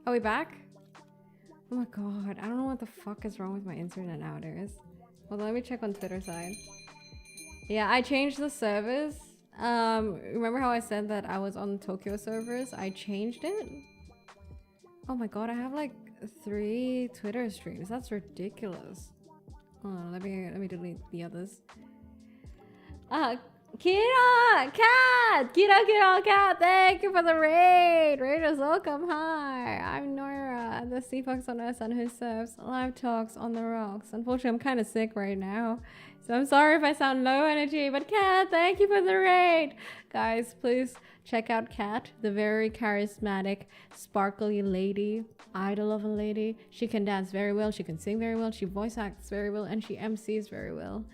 Are we back? Oh my god, I don't know what the fuck is wrong with my internet nowadays. Well, let me check on Twitter side. Yeah, I changed the service. Remember how I said that I was on Tokyo servers? I changed it. Oh my god, I have like 3 Twitter streams. That's ridiculous. Oh, let me delete the others. Kira! Cat! Kira, Cat! Thank you for the raid! Raiders, welcome! Hi! I'm Noira, the Sea Fox on oneesan who serves live talks on the rocks. Unfortunately, I'm kind of sick right now, so I'm sorry if I sound low energy, but Cat, thank you for the raid! Guys, please check out Cat, the very charismatic, sparkly lady, idol of a lady. She can dance very well, she can sing very well, she voice acts very well, and she MCs very well.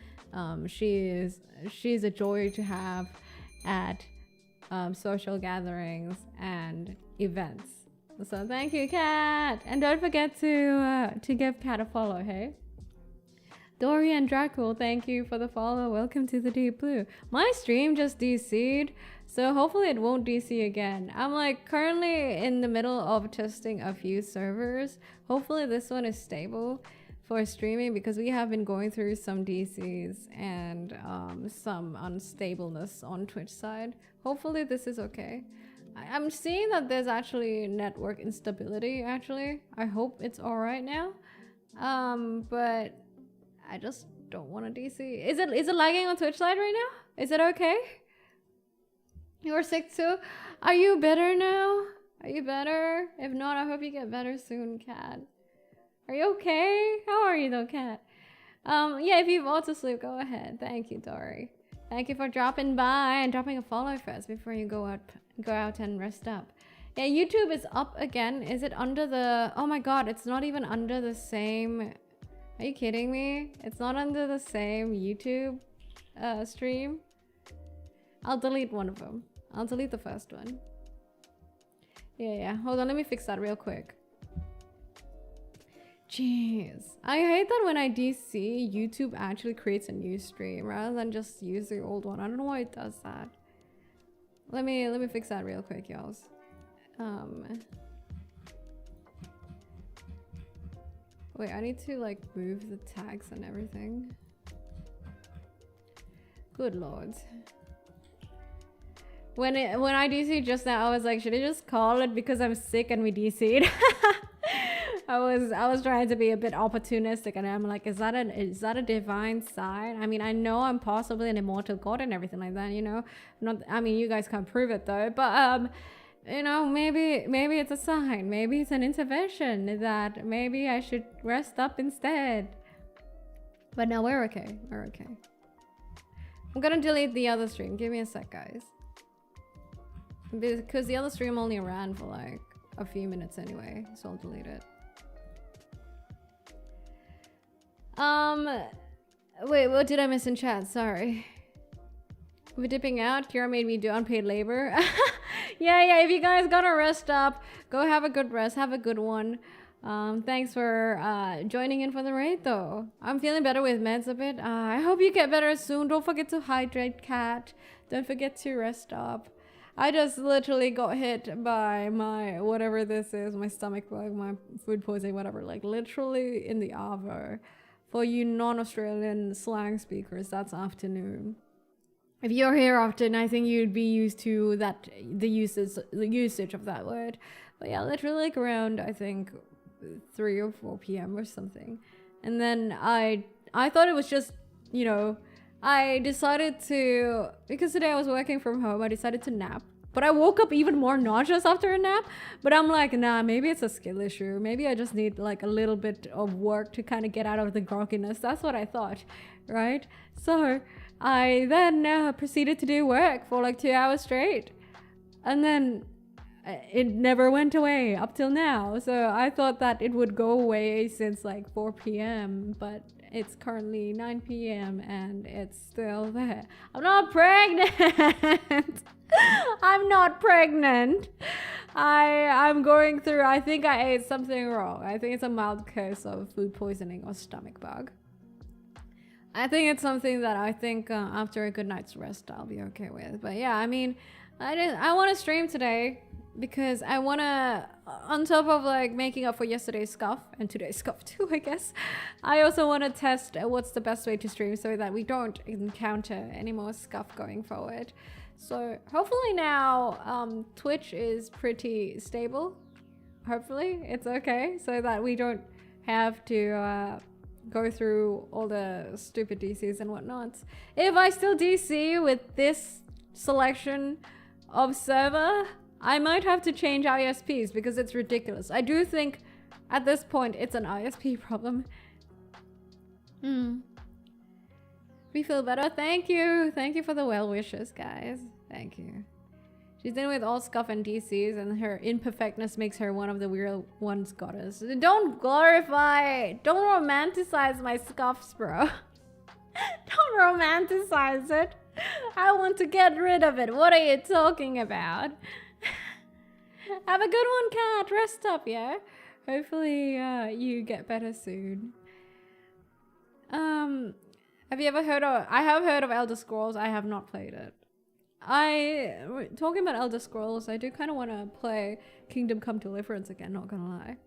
She's a joy to have at social gatherings and events. So thank you, Kat, and don't forget to give Kat a follow. Hey, Dorian Dracul, thank you for the follow. Welcome to the Deep Blue. My stream just DC'd, so hopefully it won't DC again. I'm like currently in the middle of testing a few servers. Hopefully this one is stable for streaming, because we have been going through some DCs and some unstableness on Twitch side. Hopefully this is okay. I'm seeing that there's actually network instability actually. I hope it's all right now. But I just don't want to DC. Is it lagging on Twitch side right now? Is it okay? You're sick too? Are you better now? Are you better? If not, I hope you get better soon, Cat. Are you okay? How are you though, Cat? Yeah, if you want to sleep, go ahead. Thank you, Dory. Thank you for dropping by and dropping a follow first before you go out and rest up. Yeah, YouTube is up again. Is it under the... Oh my god, it's not even under the same... Are you kidding me? It's not under the same YouTube stream. I'll delete one of them. I'll delete the first one. Yeah. Hold on, let me fix that real quick. Jeez. I hate that when I DC, YouTube actually creates a new stream rather than just use the old one. I don't know why it does that. Let me fix that real quick, y'all. Wait, I need to like move the tags and everything. Good lord. When I DC'd just now, I was like, should I just call it because I'm sick and we DC'd? I was trying to be a bit opportunistic, and I'm like, is that a divine sign? I mean, I know I'm possibly an immortal god and everything like that, you know. I mean, you guys can't prove it though, but you know, maybe it's a sign. Maybe it's an intervention that maybe I should rest up instead. But no, we're okay. We're okay. I'm gonna delete the other stream. Give me a sec, guys. Because the other stream only ran for like a few minutes anyway, so I'll delete it. Wait, what did I miss in chat? Sorry. We're dipping out. Kira made me do unpaid labor. yeah, if you guys gotta rest up, go have a good rest, have a good one. Thanks for joining in for the raid though. I'm feeling better with meds a bit. I hope you get better soon. Don't forget to hydrate, Cat. Don't forget to rest up. I just literally got hit by my whatever this is, my stomach bug, my food poisoning, whatever, like literally in the hour. For you non-Australian slang speakers, that's afternoon. If you're here often, I think you'd be used to that, the usage of that word. But yeah, literally like around, I think 3 or 4 p.m. or something. And then I thought it was just, you know, I decided to, because today I was working from home, I decided to nap. But I woke up even more nauseous after a nap. But I'm like, nah, maybe it's a skill issue. Maybe I just need like a little bit of work to kind of get out of the grogginess. That's what I thought, right? So I then proceeded to do work for like 2 hours straight. And then it never went away up till now. So I thought that it would go away since like 4 p.m. But it's currently 9 p.m. and it's still there. I'm not pregnant. I'm not pregnant. I'm going through, I think I ate something wrong. I think it's a mild case of food poisoning or stomach bug. I think it's something that I think after a good night's rest I'll be okay with. But yeah, I mean, I want to stream today because I want to, on top of like making up for yesterday's scuff and today's scuff too, I guess, I also want to test what's the best way to stream so that we don't encounter any more scuff going forward. So hopefully now Twitch is pretty stable. Hopefully it's okay so that we don't have to go through all the stupid DCs and whatnot. If I still DC with this selection of server, I might have to change ISPs because it's ridiculous. I do think at this point it's an ISP problem. We feel better. Thank you. Thank you for the well wishes, guys. Thank you. She's dealing with all scuff and DCs, and her imperfectness makes her one of the real ones goddess. Don't glorify, don't romanticize my scuffs, bro. Don't romanticize it. I want to get rid of it. What are you talking about? Have a good one, cat. Rest up, yeah? Hopefully you get better soon. Have you ever heard of... I have heard of Elder Scrolls. I have not played it. Talking about Elder Scrolls, I do kind of want to play Kingdom Come Deliverance again, not gonna lie.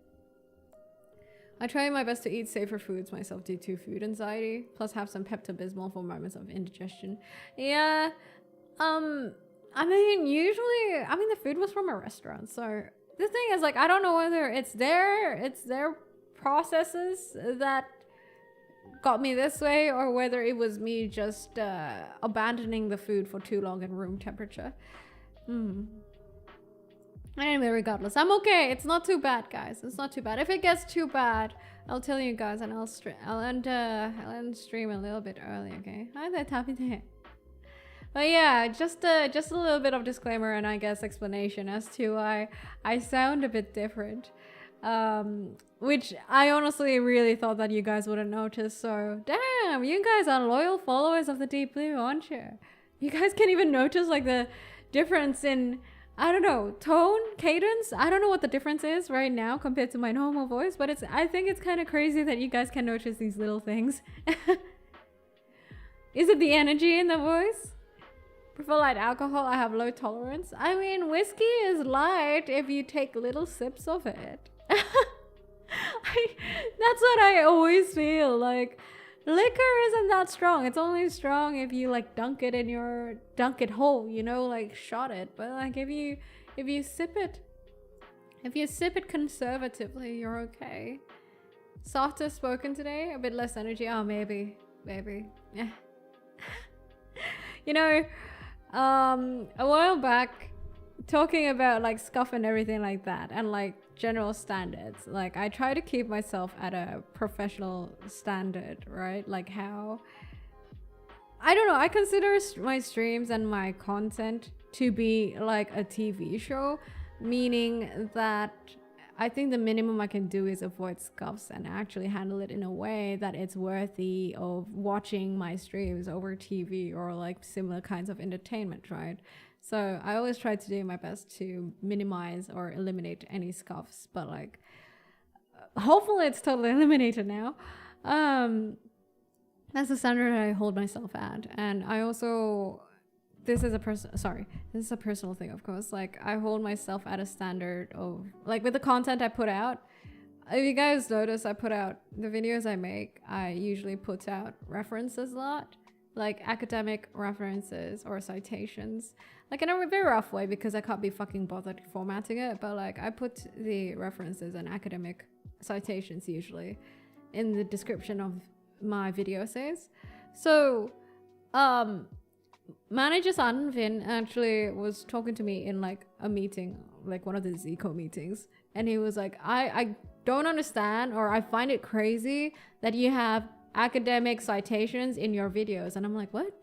I try my best to eat safer foods myself due to food anxiety, plus have some Pepto-Bismol for moments of indigestion. Yeah, I mean, usually, the food was from a restaurant, so the thing is, like, I don't know whether it's their processes that got me this way, or whether it was me just abandoning the food for too long in room temperature. Anyway, regardless, I'm okay. It's not too bad, guys. It's not too bad. If it gets too bad, I'll tell you guys, and I'll end stream a little bit early. Okay? Hi there, Tappy there. But yeah, just a little bit of disclaimer and I guess explanation as to why I sound a bit different. Which I honestly really thought that you guys wouldn't notice. So damn, you guys are loyal followers of the Deep Blue, aren't you? You guys can't even notice like the difference in, I don't know, tone, cadence. I don't know what the difference is right now compared to my normal voice, but I think it's kind of crazy that you guys can notice these little things. Is it the energy in the voice? Prefer light alcohol. I have low tolerance. I mean, whiskey is light if you take little sips of it. That's what I always feel. Like, liquor isn't that strong. It's only strong if you like dunk it whole, you know, like shot it. But like if you sip it conservatively, you're okay. Softer spoken today, a bit less energy. Oh, maybe. Yeah. You know, a while back, talking about like scuff and everything like that, and like general standards, like I try to keep myself at a professional standard, right? Like how, I don't know, I consider my streams and my content to be like a TV show, meaning that I think the minimum I can do is avoid scuffs and actually handle it in a way that it's worthy of watching my streams over TV or like similar kinds of entertainment, right? So I always try to do my best to minimize or eliminate any scuffs, but like hopefully it's totally eliminated now. That's the standard I hold myself at. And I also, this is a personal thing, of course. Like I hold myself at a standard of like with the content I put out. If you guys notice, I put out the videos I make, I usually put out references a lot, like academic references or citations, like in a very rough way because I can't be fucking bothered formatting it, but like I put the references and academic citations usually in the description of my video essays. So manager San Vin actually was talking to me in like a meeting, like one of the Zico meetings, and he was like, I don't understand, or I find it crazy that you have academic citations in your videos. And I'm like, what?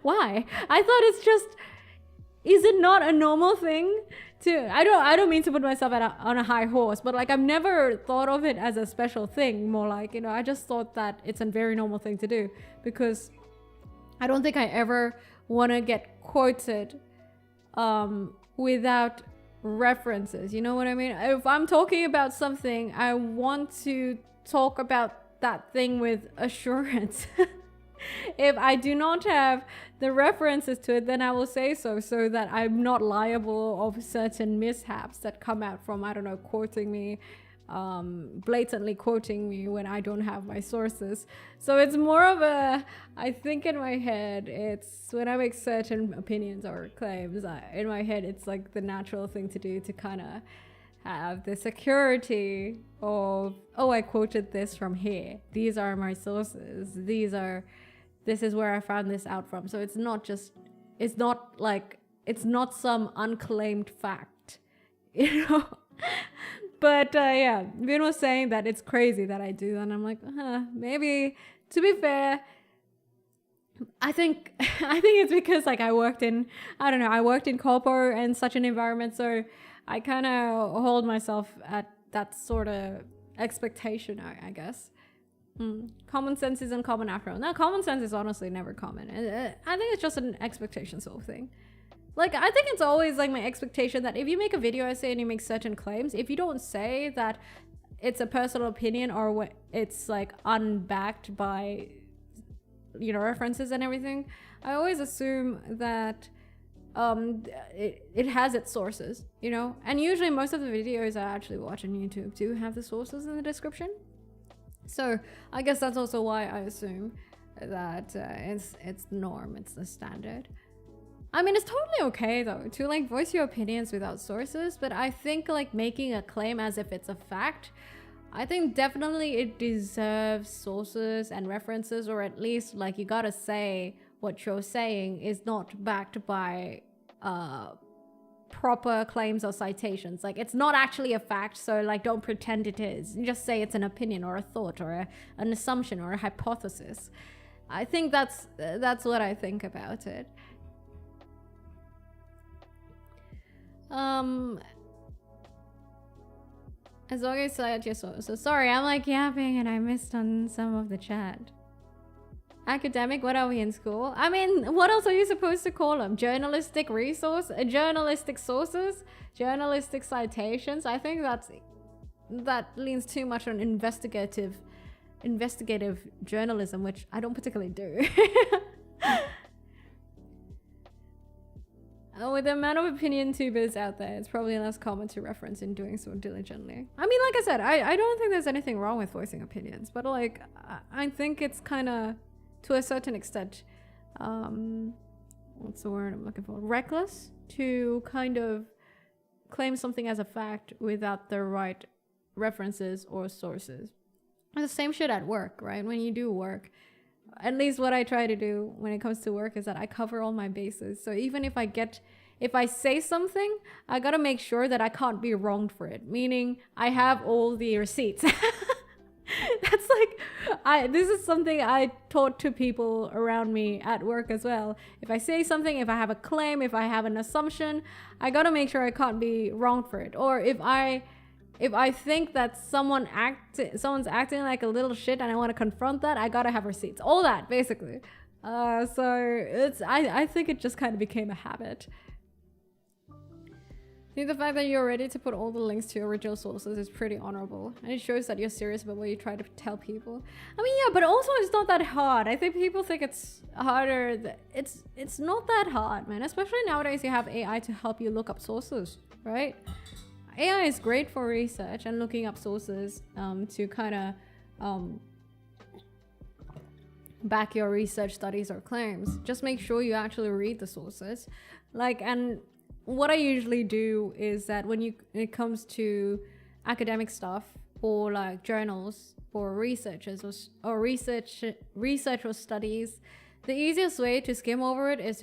Why? I thought it's just, is it not a normal thing to, I don't mean to put myself on a high horse, but like I've never thought of it as a special thing. More like, you know, I just thought that it's a very normal thing to do because I don't think I ever want to get quoted without references. You know what I mean? If I'm talking about something, I want to talk about that thing with assurance. If I do not have the references to it, then I will say so that I'm not liable of certain mishaps that come out from, I don't know, quoting me, blatantly quoting me when I don't have my sources. So it's more of a, I think in my head, it's when I make certain opinions or claims, in my head, it's like the natural thing to do to kind of have the security of, oh, I quoted this from here. These are my sources. This is where I found this out from. So it's not some unclaimed fact, you know? But yeah, Vin was saying that it's crazy that I do that. And I'm like, maybe, to be fair, I think it's because like I worked in corpo and such an environment. So I kind of hold myself at that sort of expectation, I guess. Common sense isn't common after all. No, common sense is honestly never common. I think it's just an expectation sort of thing. Like, I think it's always like my expectation that if you make a video essay and you make certain claims, if you don't say that it's a personal opinion or it's like unbacked by, you know, references and everything, I always assume that it has its sources, you know? And usually most of the videos I actually watch on YouTube do have the sources in the description. So I guess that's also why I assume that it's the norm, it's the standard. I mean, it's totally okay though to like voice your opinions without sources, but I think like making a claim as if it's a fact, I think definitely it deserves sources and references, or at least like you gotta say what you're saying is not backed by proper claims or citations. Like, it's not actually a fact, so like don't pretend it is. You just say it's an opinion or a thought or an assumption or a hypothesis. I think that's what I think about it. As long as I just so sorry, I'm like yapping and I missed on some of the chat. Academic, what are we in school? I mean, what else are you supposed to call them? Journalistic resource, journalistic sources, journalistic citations. I think that leans too much on investigative journalism, which I don't particularly do. With the amount of opinion tubers out there, it's probably less common to reference in doing so diligently. I mean, like I said, I don't think there's anything wrong with voicing opinions, but like, I think it's kind of, to a certain extent, what's the word I'm looking for? Reckless to kind of claim something as a fact without the right references or sources. And the same shit at work, right? When you do work, at least what I try to do when it comes to work is that I cover all my bases. So even if I say something, I gotta make sure that I can't be wronged for it. Meaning I have all the receipts. That's like, this is something I taught to people around me at work as well. If I say something, if I have a claim, if I have an assumption, I gotta make sure I can't be wronged for it. Or if I think that someone's acting like a little shit and I want to confront that, I gotta have receipts. All that, basically. So I think it just kind of became a habit. I think the fact that you're ready to put all the links to your original sources is pretty honorable. And it shows that you're serious about what you try to tell people. I mean, yeah, but also it's not that hard. I think people think it's harder. It's not that hard, man. Especially nowadays you have AI to help you look up sources, right? AI is great for research and looking up sources to kind of back your research studies or claims. Just make sure you actually read the sources. Like, and what I usually do is that when it comes to academic stuff or like journals or researchers or research or studies, the easiest way to skim over it is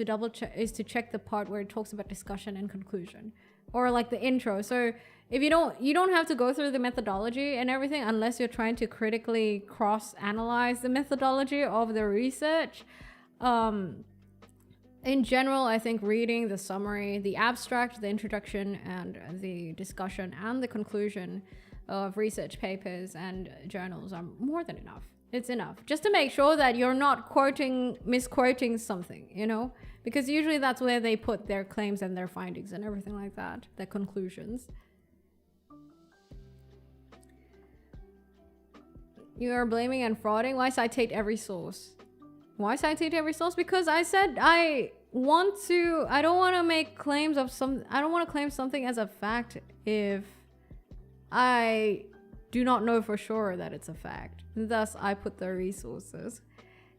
to check the part where it talks about discussion and conclusion, or like the intro. So if you don't have to go through the methodology and everything unless you're trying to critically cross-analyze the methodology of the research. In general, I think reading the summary, the abstract, the introduction, and the discussion and the conclusion of research papers and journals are more than enough. It's enough. Just to make sure that you're not misquoting something, you know? Because usually that's where they put their claims and their findings and everything like that, their conclusions. You are blaming and frauding? Why citate every source? Why citate every source? Because I said I don't want to claim something as a fact if I do not know for sure that it's a fact. Thus, I put the resources.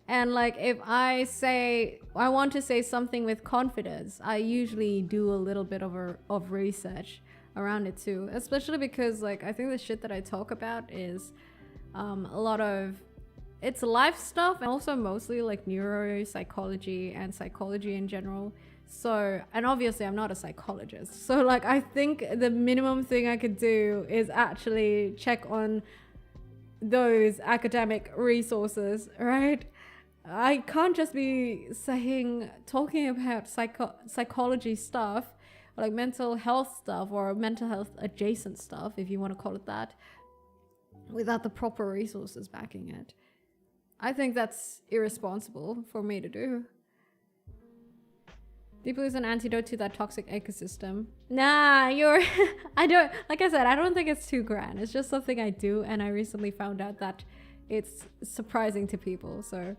And like, if I say I want to say something with confidence, I usually do a little bit of research around it too. Especially because like, I think the shit that I talk about is a lot of, it's life stuff and also mostly like neuropsychology and psychology in general. So, and obviously I'm not a psychologist. So like, I think the minimum thing I could do is actually check on those academic resources, right? I can't just be talking about psychology stuff, or like mental health stuff, or mental health adjacent stuff, if you want to call it that, without the proper resources backing it. I think that's irresponsible for me to do. Deep Blue is an antidote to that toxic ecosystem. Nah, I don't think it's too grand. It's just something I do, and I recently found out that it's surprising to people, so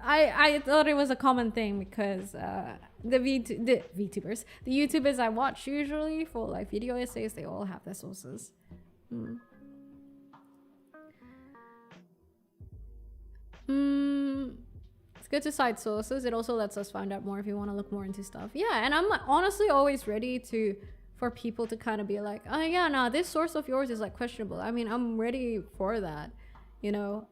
I thought it was a common thing because the VTubers, the YouTubers I watch usually for like video essays, they all have their sources. It's good to cite sources. It also lets us find out more if you want to look more into stuff. Yeah, and I'm honestly always ready for people to kind of be like, oh yeah, no, this source of yours is like questionable. I mean, I'm ready for that. You know,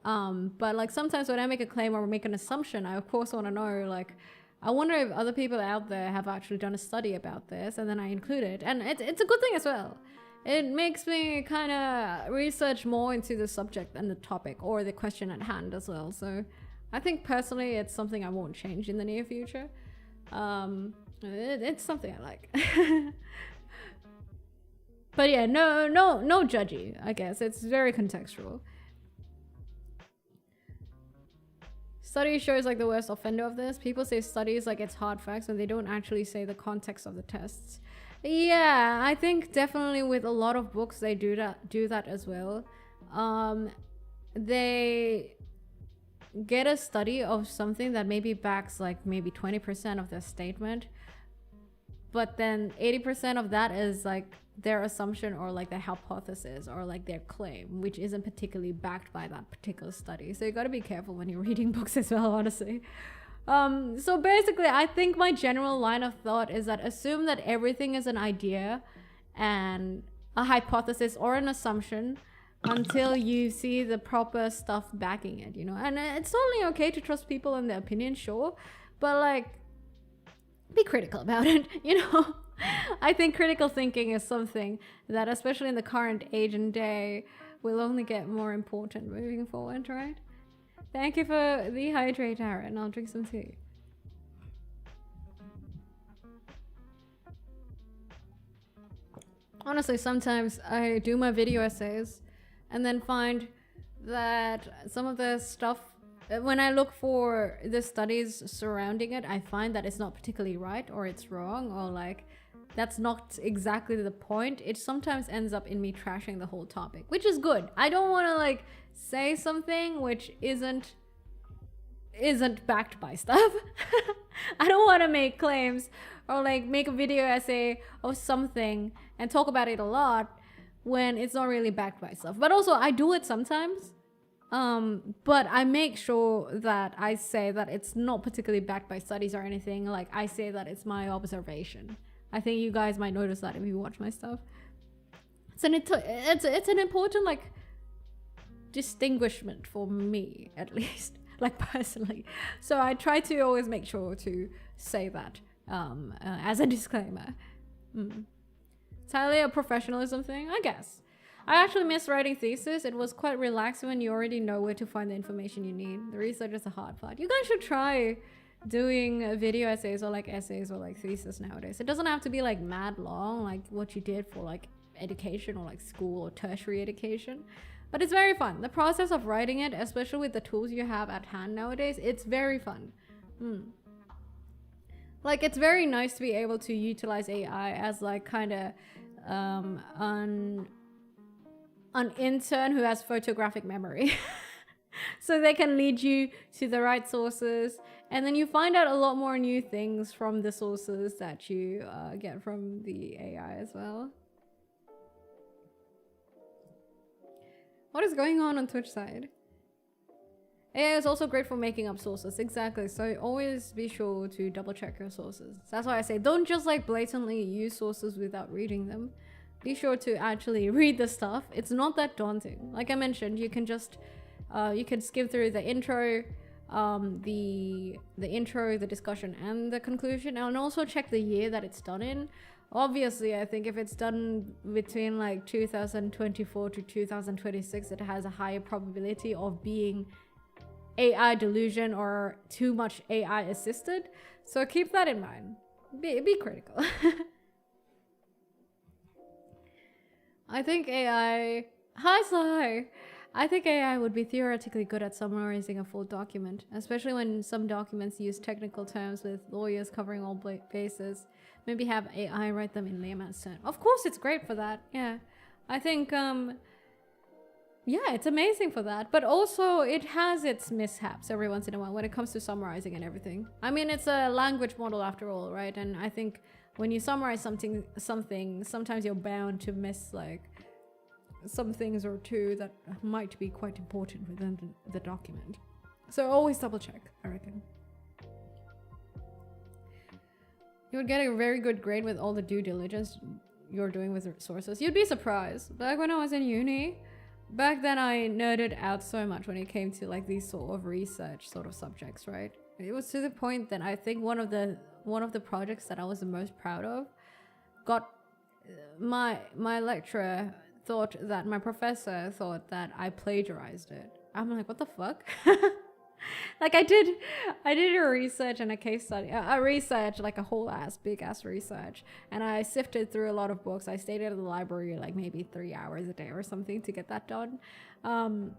but like sometimes when I make a claim or make an assumption, I of course want to know, like, I wonder if other people out there have actually done a study about this, and then I include it. And it's a good thing as well. It makes me kind of research more into the subject and the topic or the question at hand as well. So I think personally it's something I won't change in the near future. It's something I like. But yeah, no judgy, I guess. It's very contextual. Study shows like the worst offender of this. People say studies like it's hard facts when they don't actually say the context of the tests. Yeah, I think definitely with a lot of books they do that as well. They get a study of something that maybe backs like maybe 20% of their statement, but then 80% of that is like their assumption or like their hypothesis or like their claim, which isn't particularly backed by that particular study. So you got to be careful when you're reading books as well, honestly. So basically I think my general line of thought is that assume that everything is an idea and a hypothesis or an assumption until you see the proper stuff backing it, you know. And it's totally okay to trust people and their opinion, sure, but like be critical about it, you know. I think critical thinking is something that, especially in the current age and day, will only get more important moving forward, right? Thank you for the hydrate, Aaron. I'll drink some tea. Honestly, sometimes I do my video essays and then find that some of the stuff, when I look for the studies surrounding it, I find that it's not particularly right, or it's wrong, or like that's not exactly the point. It sometimes ends up in me trashing the whole topic, which is good. I don't want to like say something which isn't backed by stuff. I don't want to make claims or like make a video essay of something and talk about it a lot when it's not really backed by stuff. But also I do it sometimes. But I make sure that I say that it's not particularly backed by studies or anything. Like I say that it's my observation. I think you guys might notice that if you watch my stuff. It's an important like distinguishment for me, at least, like personally. So I try to always make sure to say that as a disclaimer. It's highly a professionalism thing, I guess. I actually miss writing thesis. It was quite relaxing when you already know where to find the information you need. The research is the hard part. You guys should try doing video essays or like essays or like thesis nowadays. It doesn't have to be like mad long like what you did for like education or like school or tertiary education, but it's very fun. The process of writing it, especially with the tools you have at hand nowadays, it's very fun. Like it's very nice to be able to utilize AI as like kind of an intern who has photographic memory. so they can lead you to the right sources, and then you find out a lot more new things from the sources that you get from the AI as well. What is going on Twitch side? AI is also great for making up sources. Exactly. So always be sure to double check your sources. That's why I say don't just like blatantly use sources without reading them. Be sure to actually read the stuff. It's not that daunting. Like I mentioned, you can just you can skim through the intro, the intro, the discussion, and the conclusion, and also check the year that it's done in. Obviously, I think if it's done between like 2024 to 2026, it has a higher probability of being AI delusion or too much AI assisted. So keep that in mind. Be critical. I think AI... Hi, Sly! I think AI would be theoretically good at summarizing a full document, especially when some documents use technical terms with lawyers covering all bases. Maybe have AI write them in layman's terms. Of course, it's great for that. Yeah. I think, yeah, it's amazing for that. But also, it has its mishaps every once in a while when it comes to summarizing and everything. I mean, it's a language model after all, right? And I think when you summarize something, sometimes you're bound to miss, like, some things or two that might be quite important within the document. So always double check, I reckon. You would get a very good grade with all the due diligence you're doing with sources. You'd be surprised. Back when I was in uni, back then I nerded out so much when it came to like these sort of research sort of subjects, right? It was to the point that I think one of the projects that I was the most proud of got my lecturer thought that my professor thought that I plagiarized it. I'm like, what the fuck? Like I did a research and a case study, a research, like a whole big ass research, and I sifted through a lot of books. I stayed at the library like maybe 3 hours a day or something to get that done. And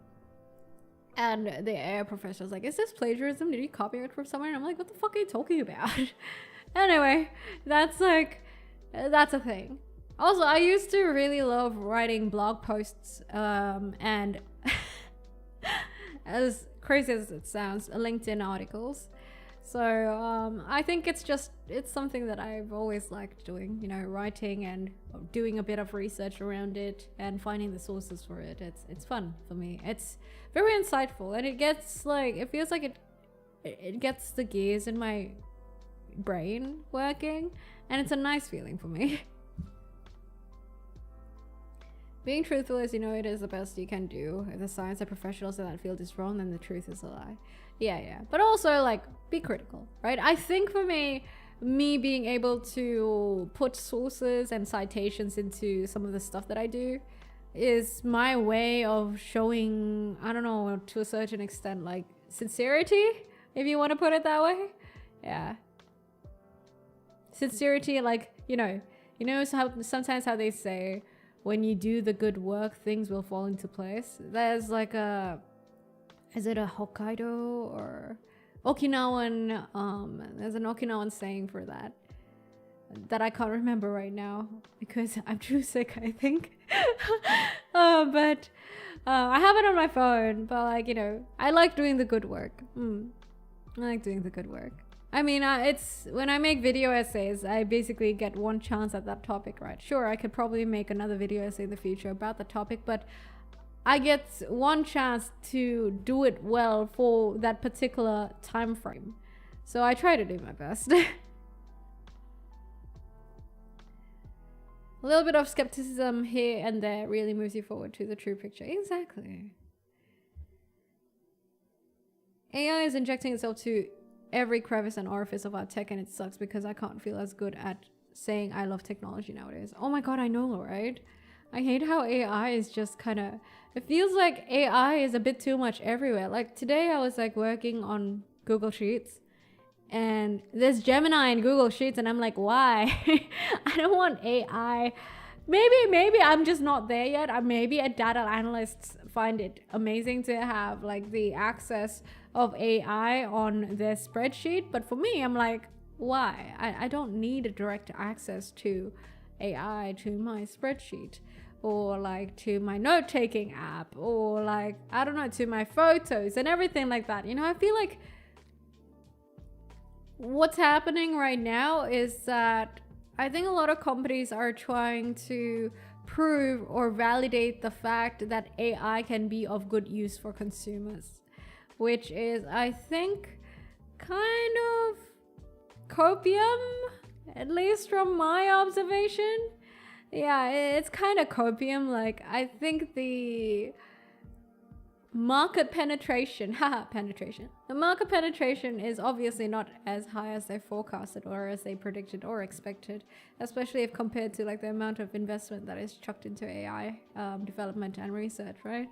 the AI professor was like, is this plagiarism? Did you copy it from somewhere? And I'm like, what the fuck are you talking about? Anyway, that's a thing. Also, I used to really love writing blog posts, and as crazy as it sounds, LinkedIn articles. So I think it's something that I've always liked doing, you know, writing and doing a bit of research around it and finding the sources for it. It's fun for me. It's very insightful, and it feels like it gets the gears in my brain working, and it's a nice feeling for me. Being truthful, as you know, it is the best you can do. If the science and professionals in that field is wrong, then the truth is a lie. Yeah. But also, like, be critical, right? I think for me being able to put sources and citations into some of the stuff that I do is my way of showing, I don't know, to a certain extent, like, sincerity, if you want to put it that way. Yeah. Sincerity, like, you know sometimes how they say, when you do the good work, things will fall into place. There's like is it a Hokkaido or Okinawan, there's an Okinawan saying for that I can't remember right now because I'm too sick, I think. But I have it on my phone, but like, you know, I like doing the good work. I like doing the good work. I mean, it's when I make video essays, I basically get one chance at that topic, right? Sure, I could probably make another video essay in the future about the topic, but I get one chance to do it well for that particular time frame. So I try to do my best. A little bit of skepticism here and there really moves you forward to the true picture. Exactly. AI is injecting itself to every crevice and orifice of our tech, and it sucks because I can't feel as good at saying I love technology nowadays. Oh my god, I know, right? I hate how AI is just kind of, it feels like AI is a bit too much everywhere. Like today I was like working on Google Sheets and there's Gemini in Google Sheets and I'm like, why? I don't want AI. Maybe I'm just not there yet. Maybe a data analysts find it amazing to have like the access of AI on their spreadsheet, but for me, I'm like, why? I don't need a direct access to AI to my spreadsheet. or like to my note-taking app, or like, I don't know, to my photos and everything like that. You know, I feel like what's happening right now is that I think a lot of companies are trying to prove or validate the fact that AI can be of good use for consumers, which is, I think, kind of copium, at least from my observation. Yeah, it's kind of copium. Like, I think the market penetration, the market penetration is obviously not as high as they forecasted or as they predicted or expected, especially if compared to like the amount of investment that is chucked into AI development and research, right?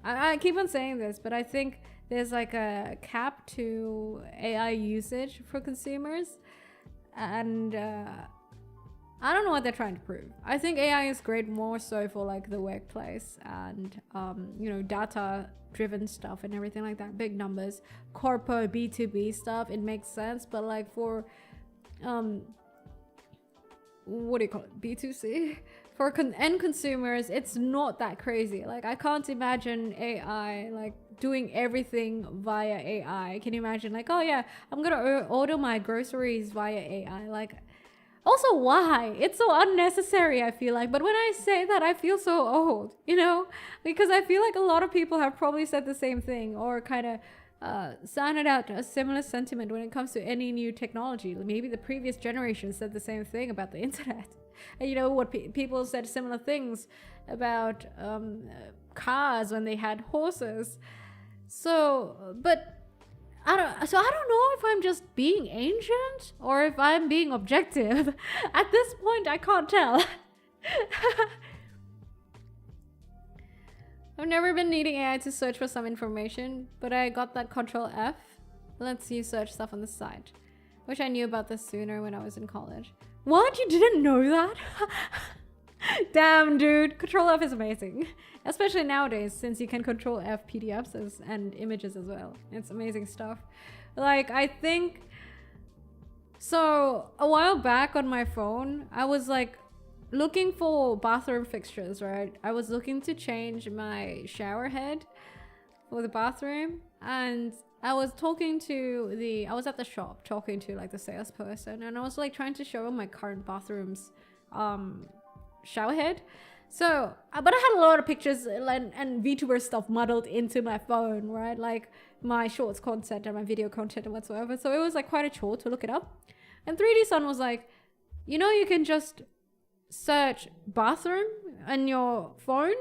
I keep on saying this, but I think there's like a cap to AI usage for consumers, and I don't know what they're trying to prove. I think AI is great more so for like the workplace and, you know, data driven stuff and everything like that. Big numbers, corpo, B2B stuff, it makes sense. But like for, what do you call it? B2C? For end consumers, it's not that crazy. Like, I can't imagine AI like doing everything via AI. Can you imagine like, oh yeah, I'm gonna order my groceries via AI? Like, also, why? It's so unnecessary, I feel like. But when I say that, I feel so old, you know? Because I feel like a lot of people have probably said the same thing or kind of sounded out a similar sentiment when it comes to any new technology. Maybe the previous generation said the same thing about the internet. And you know what? People said similar things about cars when they had horses. So, but I don't know if I'm just being ancient or if I'm being objective. At this point, I can't tell. I've never been needing AI to search for some information, but I got that Control F. Lets you search stuff on the side. Wish I knew about this sooner when I was in college. What? You didn't know that? Damn, dude. Control F is amazing. Especially nowadays, since you can Control F PDFs and images as well. It's amazing stuff. Like, I think... So, a while back on my phone, I was like looking for bathroom fixtures, right? I was looking to change my shower head for the bathroom. And I was talking to I was at the shop talking to like the salesperson. And I was like trying to show him my current bathroom's shower head. So, but I had a lot of pictures and VTuber stuff muddled into my phone, right? Like my shorts content and my video content and whatsoever. So it was like quite a chore to look it up. And 3D Sun was like, you know, you can just search bathroom on your phone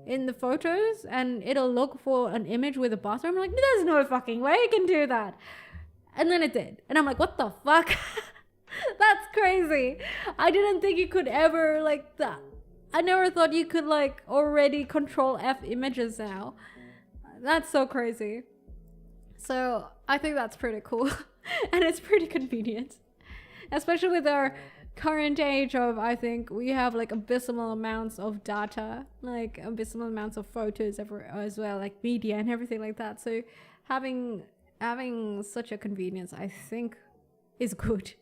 in the photos and it'll look for an image with a bathroom. I'm like, there's no fucking way you can do that. And then it did. And I'm like, what the fuck? That's crazy. I didn't think you could ever like that. I never thought you could like already Control F images now. That's so crazy. So I think that's pretty cool. And it's pretty convenient. Especially with our current age of, I think we have like abysmal amounts of data, like abysmal amounts of photos as well, like media and everything like that. So having such a convenience, I think, is good.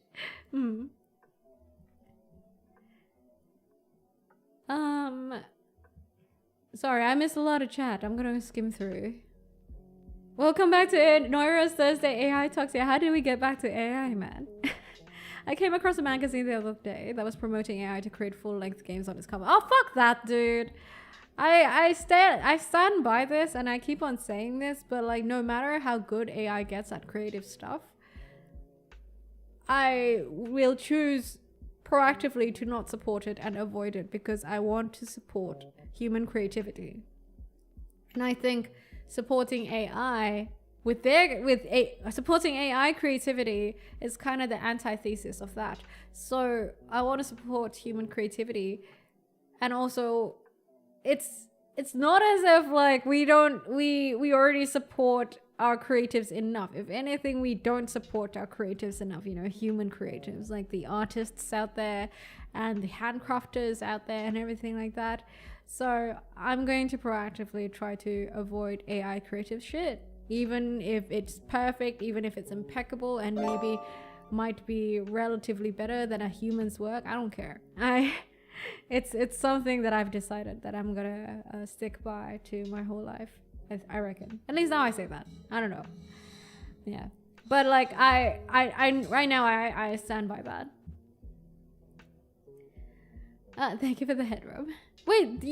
Sorry, I missed a lot of chat. I'm gonna skim through. Welcome back to Noira's Thursday AI Talks. Yeah, how did we get back to AI, man? I came across a magazine the other day that was promoting AI to create full-length games on its cover. Oh, fuck that, dude. I stand by this, and I keep on saying this, but like, no matter how good AI gets at creative stuff, I will choose proactively to not support it and avoid it because I want to support human creativity. And I think supporting AI supporting AI creativity is kind of the antithesis of that. So I want to support human creativity, and also it's not as if like we already support our creatives enough. If anything, we don't support our creatives enough, you know, human creatives, like the artists out there and the handcrafters out there and everything like that. So I'm going to proactively try to avoid AI creative shit, even if it's perfect, even if it's impeccable and maybe might be relatively better than a human's work. I don't care. It's something that I've decided that I'm gonna stick by to my whole life. I reckon. At least now I say that. I don't know. Yeah, but like I right now I stand by that. Thank you for the head rub. Wait,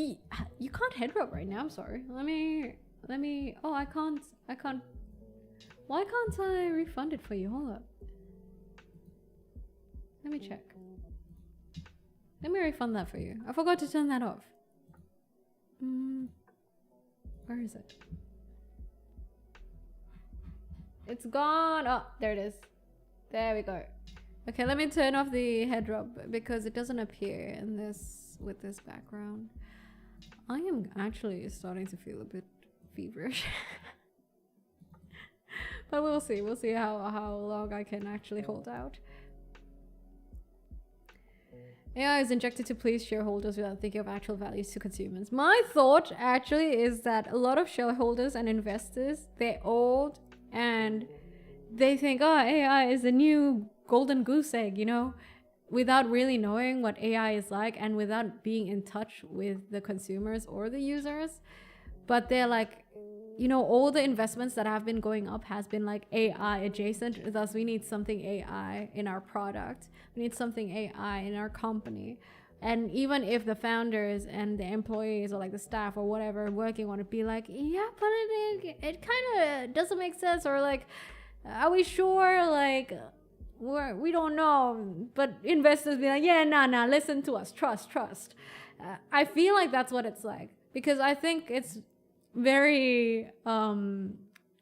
you can't head rub right now. I'm sorry. Let me. Oh, I can't. Why can't I refund it for you? Hold up. Let me check. Let me refund that for you. I forgot to turn that off. Where is it? It's gone. Oh, there it is. There we go. Okay, let me turn off the head rub because it doesn't appear in this with this background. I am actually starting to feel a bit feverish. But we'll see. We'll see how long I can actually hold out. AI is injected to please shareholders without thinking of actual values to consumers. My thought actually is that a lot of shareholders and investors, they're old and they think, oh, AI is the new golden goose egg, you know, without really knowing what AI is like and without being in touch with the consumers or the users. But they're like, you know, all the investments that have been going up has been like AI adjacent. Thus, we need something AI in our product. We need something AI in our company. And even if the founders and the employees or like the staff or whatever working on it be like, yeah, but it kind of doesn't make sense, or like, are we sure? Like, we don't know. But investors be like, yeah, nah, listen to us, trust. I feel like that's what it's like, because I think it's very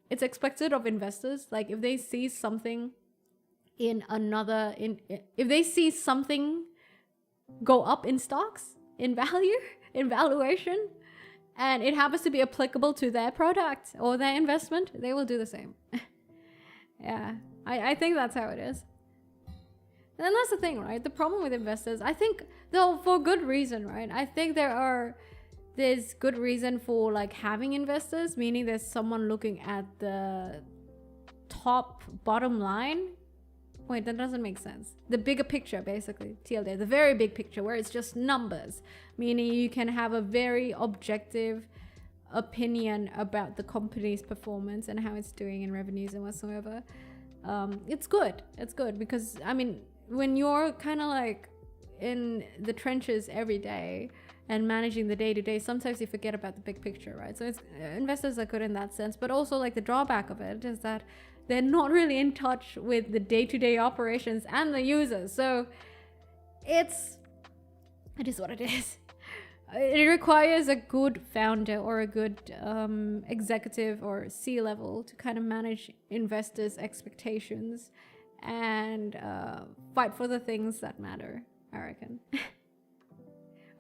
it's expected of investors. Like if they see something if they see something go up in stocks, in value, in valuation, and it happens to be applicable to their product or their investment, they will do the same. Yeah, I think that's how it is. And then that's the thing, right? The problem with investors, I think, though, for good reason, right? I think there's good reason for like having investors, meaning there's someone looking at the bottom line. Wait, that doesn't make sense. The bigger picture, basically, TLD, the very big picture where it's just numbers, meaning you can have a very objective opinion about the company's performance and how it's doing in revenues and whatsoever. It's good because, I mean, when you're kind of like in the trenches every day and managing the day-to-day, sometimes you forget about the big picture, right? So investors are good in that sense, but also like the drawback of it is that they're not really in touch with the day-to-day operations and the users. So it is what it is. It requires a good founder or a good executive or C-level to kind of manage investors' expectations and fight for the things that matter, I reckon.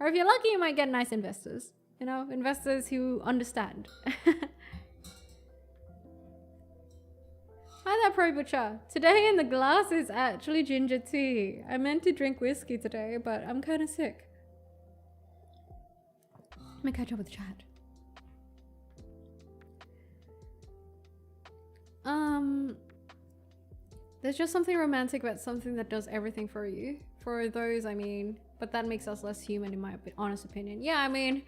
Or if you're lucky, you might get nice investors. You know, investors who understand. Hi there, Pro Butcher. Today in the glass is actually ginger tea. I meant to drink whiskey today, but I'm kind of sick. Let me catch up with chat. There's just something romantic about something that does everything for you. For those, I mean, but that makes us less human in my honest opinion. Yeah, I mean,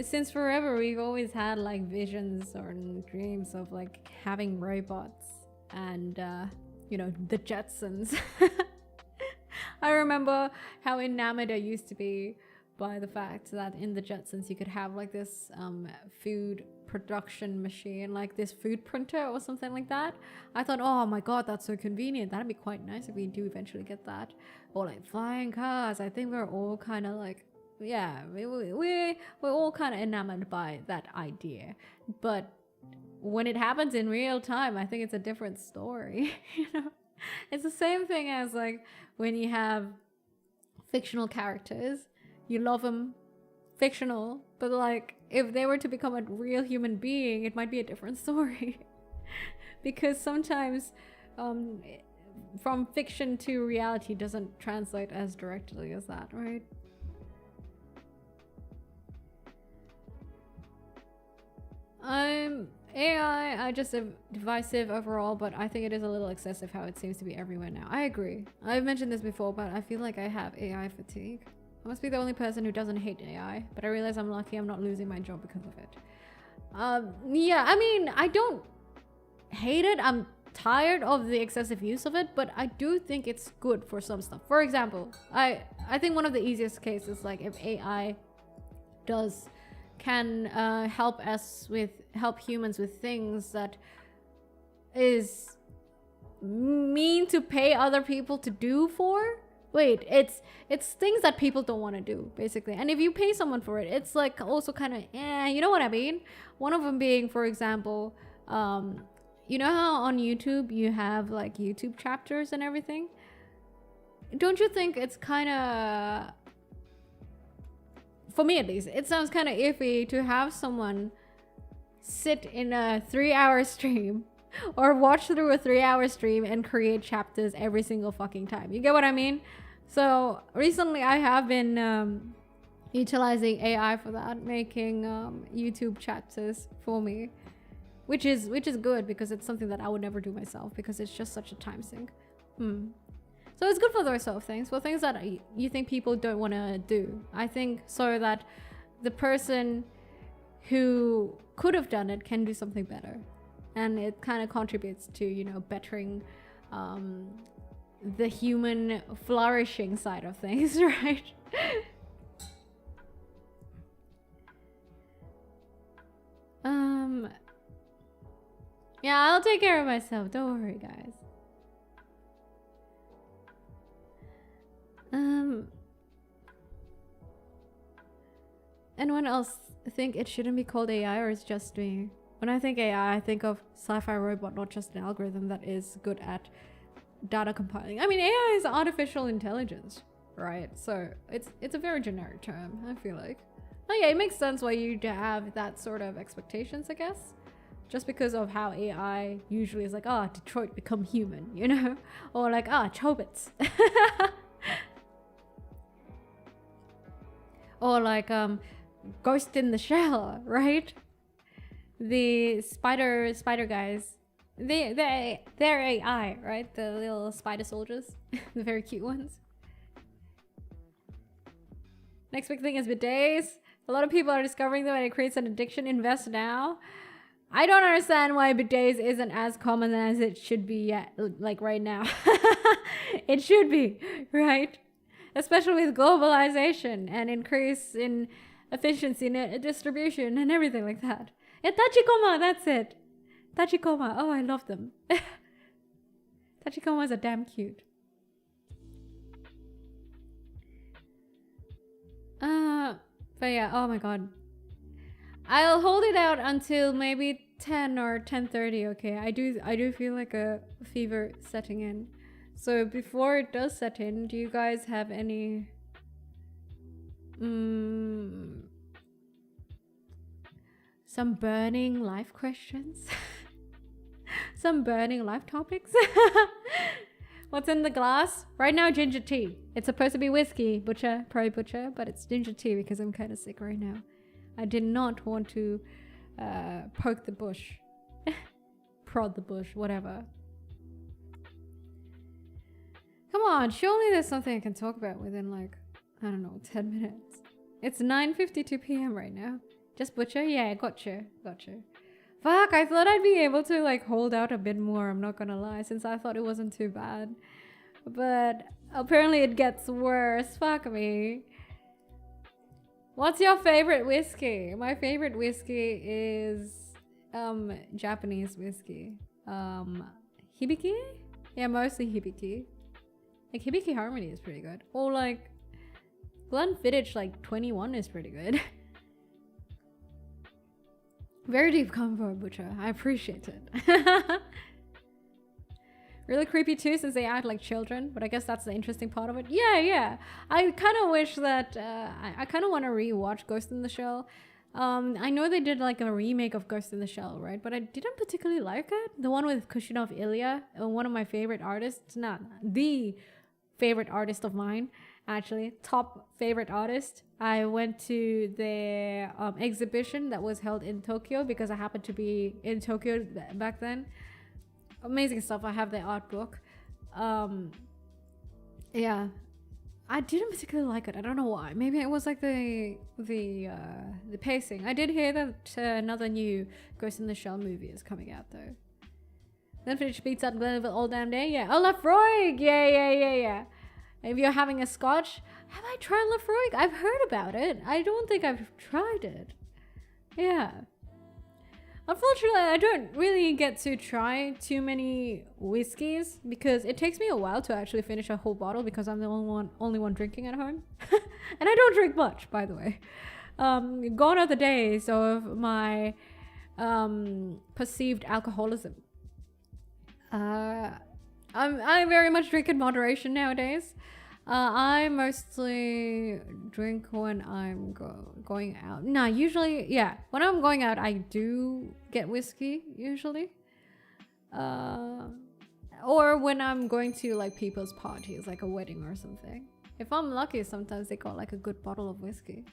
since forever we've always had like visions or dreams of like having robots and you know, the Jetsons. I remember how enamored I used to be by the fact that in the Jetsons you could have like this food production machine, like this food printer or something like that. I thought, oh my god, that's so convenient. That'd be quite nice if we do eventually get that. Or like flying cars. I think we're all kind of like, yeah, we're all kind of enamored by that idea. But when it happens in real time, I think it's a different story. You know, it's the same thing as like when you have fictional characters. You love them fictional, but like if they were to become a real human being, it might be a different story. Because sometimes from fiction to reality doesn't translate as directly as that, right? AI, I just divisive overall, but I think it is a little excessive how it seems to be everywhere now. I agree. I've mentioned this before, but I feel like I have AI fatigue. I must be the only person who doesn't hate AI, but I realize I'm lucky I'm not losing my job because of it. Yeah, I mean, I don't hate it. I'm tired of the excessive use of it, but I do think it's good for some stuff. For example, I think one of the easiest cases, like if AI can help humans with things that is mean to pay other people to do for. Wait, it's things that people don't want to do, basically. And if you pay someone for it, it's like also kind of, you know what I mean? One of them being, for example, you know how on YouTube you have like YouTube chapters and everything? Don't you think it's kind of, for me at least, it sounds kind of iffy to have someone sit in a 3-hour stream or watch through a 3-hour stream and create chapters every single fucking time. You get what I mean? So recently I have been utilizing AI for that, making YouTube chapters for me, which is good because it's something that I would never do myself because it's just such a time sink. So it's good for those sort of things, for things that you think people don't want to do. I think so that the person who could have done it can do something better. And it kind of contributes to, you know, bettering the human flourishing side of things, right? Yeah, I'll take care of myself. Don't worry, guys. Anyone else think it shouldn't be called AI, or it's just me? When I think AI, I think of sci-fi robot, not just an algorithm that is good at data compiling. I mean, AI is artificial intelligence, right? So it's a very generic term, I feel like. Oh yeah, it makes sense why you'd have that sort of expectations, I guess. Just because of how AI usually is like, Detroit become human, you know? Or like, Chobits. Or like, Ghost in the Shell, right? The spider guys. They're AI, right? The little spider soldiers. The very cute ones. Next big thing is bidets. A lot of people are discovering them and it creates an addiction. Invest now. I don't understand why bidets isn't as common as it should be yet, like right now. It should be, right? Especially with globalization and increase in efficiency and distribution and everything like that. Yeah, Tachikoma, that's it. Tachikoma, oh, I love them. Tachikomas are damn cute. But yeah, oh my god. I'll hold it out until maybe 10 or 10:30, okay? I do feel like a fever setting in. So before it does set in, do you guys have any some burning life questions? Some burning life topics? What's in the glass? Right now, ginger tea. It's supposed to be whiskey, butcher, pro butcher, but it's ginger tea because I'm kind of sick right now. I did not want to poke the bush. Prod the bush, whatever. Come on, surely there's something I can talk about within like, I don't know, 10 minutes. It's 9:52 p.m. right now. Just butcher? Yeah, gotcha. Fuck, I thought I'd be able to like hold out a bit more, I'm not gonna lie, since I thought it wasn't too bad. But apparently it gets worse. Fuck me. What's your favorite whiskey? My favorite whiskey is Japanese whiskey. Hibiki? Yeah, mostly Hibiki. Like Hibiki Harmony is pretty good. Or like Glenfiddich like 21 is pretty good. Very deep combo, Butcher. I appreciate it. Really creepy too, since they act like children, but I guess that's the interesting part of it. Yeah. I kind of wish that I kind of want to rewatch Ghost in the Shell. I know they did like a remake of Ghost in the Shell, right? But I didn't particularly like it. The one with Kushinov Ilya, one of my favorite artists, not the favorite artist of mine, actually, top favorite artist. I went to their exhibition that was held in Tokyo because I happened to be in Tokyo back then. Amazing stuff. I have their art book. Yeah. I didn't particularly like it. I don't know why. Maybe it was like the pacing. I did hear that another new Ghost in the Shell movie is coming out though. Then finish beats out all damn day. Yeah. Oh, Lafroig. Yeah. If you're having a scotch, have I tried Lafroig? I've heard about it. I don't think I've tried it. Yeah. Unfortunately, I don't really get to try too many whiskeys because it takes me a while to actually finish a whole bottle because I'm the only one drinking at home. And I don't drink much, by the way. Gone are the days of my perceived alcoholism. I very much drink in moderation nowadays. I mostly drink when I'm going out. Nah, usually, yeah. When I'm going out, I do get whiskey, usually. Or when I'm going to, like, people's parties, like a wedding or something. If I'm lucky, sometimes they got, like, a good bottle of whiskey.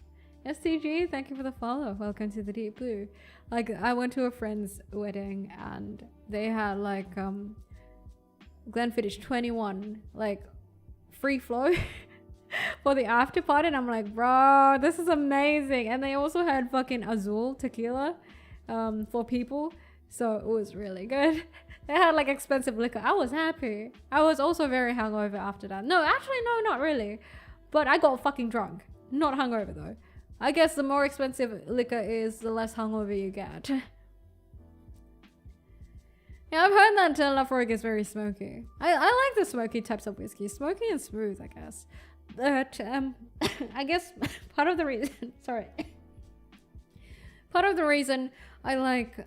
STG, thank you for the follow. Welcome to the Deep Blue. Like, I went to a friend's wedding, and they had, like, Glenfiddich 21, like, free flow for the after party, and I'm like, bro, this is amazing. And they also had fucking Azul tequila for people, so it was really good. They had like expensive liquor. I was happy. I was also very hungover after that. No, actually, no, not really, but I got fucking drunk. Not hungover though. I guess the more expensive liquor is, the less hungover you get. Yeah, I've heard that Lafroig is very smoky. I like the smoky types of whiskey. Smoky and smooth, I guess. But, I guess part of the reason... Sorry. Part of the reason I like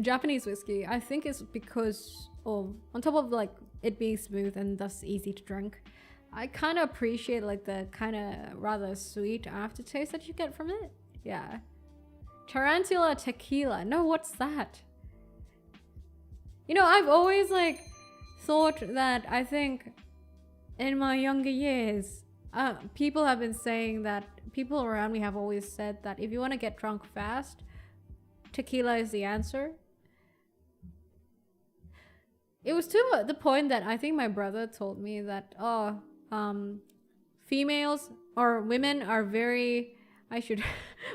Japanese whiskey, I think is because of... On top of, like, it being smooth and thus easy to drink, I kind of appreciate, like, the kind of rather sweet aftertaste that you get from it. Yeah. Tarantula tequila. No, what's that? You know, I've always, like, thought that, I think, in my younger years, people have been saying that, people around me have always said that if you want to get drunk fast, tequila is the answer. It was to the point that I think my brother told me that, females or women are very... I should...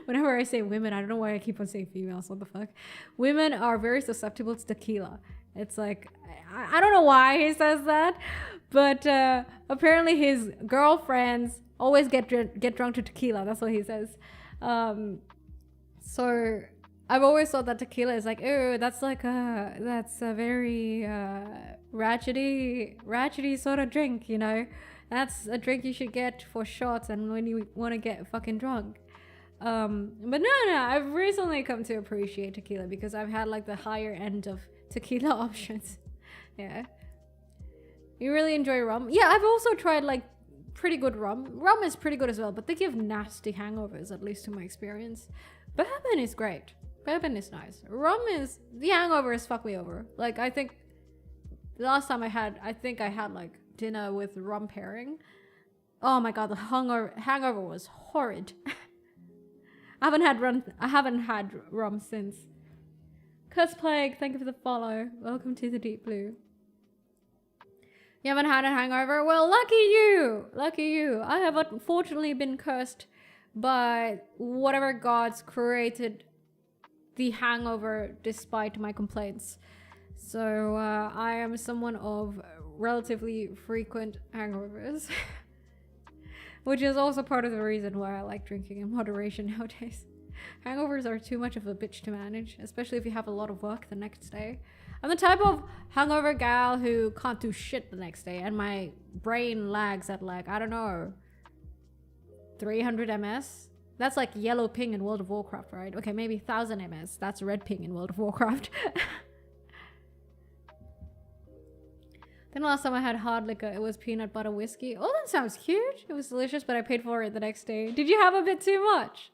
Whenever I say women, I don't know why I keep on saying females. What the fuck? Women are very susceptible to tequila. It's like, I don't know why he says that, but apparently his girlfriends always get drunk to tequila. That's what he says. So I've always thought that tequila is like, oh, that's like that's a very ratchety sort of drink, you know? That's a drink you should get for shots and when you want to get fucking drunk. But no, I've recently come to appreciate tequila because I've had like the higher end of tequila options. Yeah. You really enjoy rum? Yeah, I've also tried like pretty good rum. Rum is pretty good as well, but they give nasty hangovers, at least to my experience. Bourbon is great. Bourbon is nice. Rum is... The hangovers fuck me over. Like, I think... The last time I had like dinner with rum pairing. Oh my god, the hangover was horrid. I haven't had rum since. Curse Plague, thank you for the follow. Welcome to the Deep Blue. You haven't had a hangover? Well, lucky you! Lucky you. I have unfortunately been cursed by whatever gods created the hangover despite my complaints. So I am someone of relatively frequent hangovers. Which is also part of the reason why I like drinking in moderation nowadays. Hangovers are too much of a bitch to manage, especially if you have a lot of work the next day. I'm the type of hangover gal who can't do shit the next day, and my brain lags at like, I don't know, 300 ms? That's like yellow ping in World of Warcraft, right? Okay, maybe 1000 ms. That's red ping in World of Warcraft. Then last time I had hard liquor, it was peanut butter whiskey. Oh, that sounds cute. It was delicious, but I paid for it the next day. Did you have a bit too much?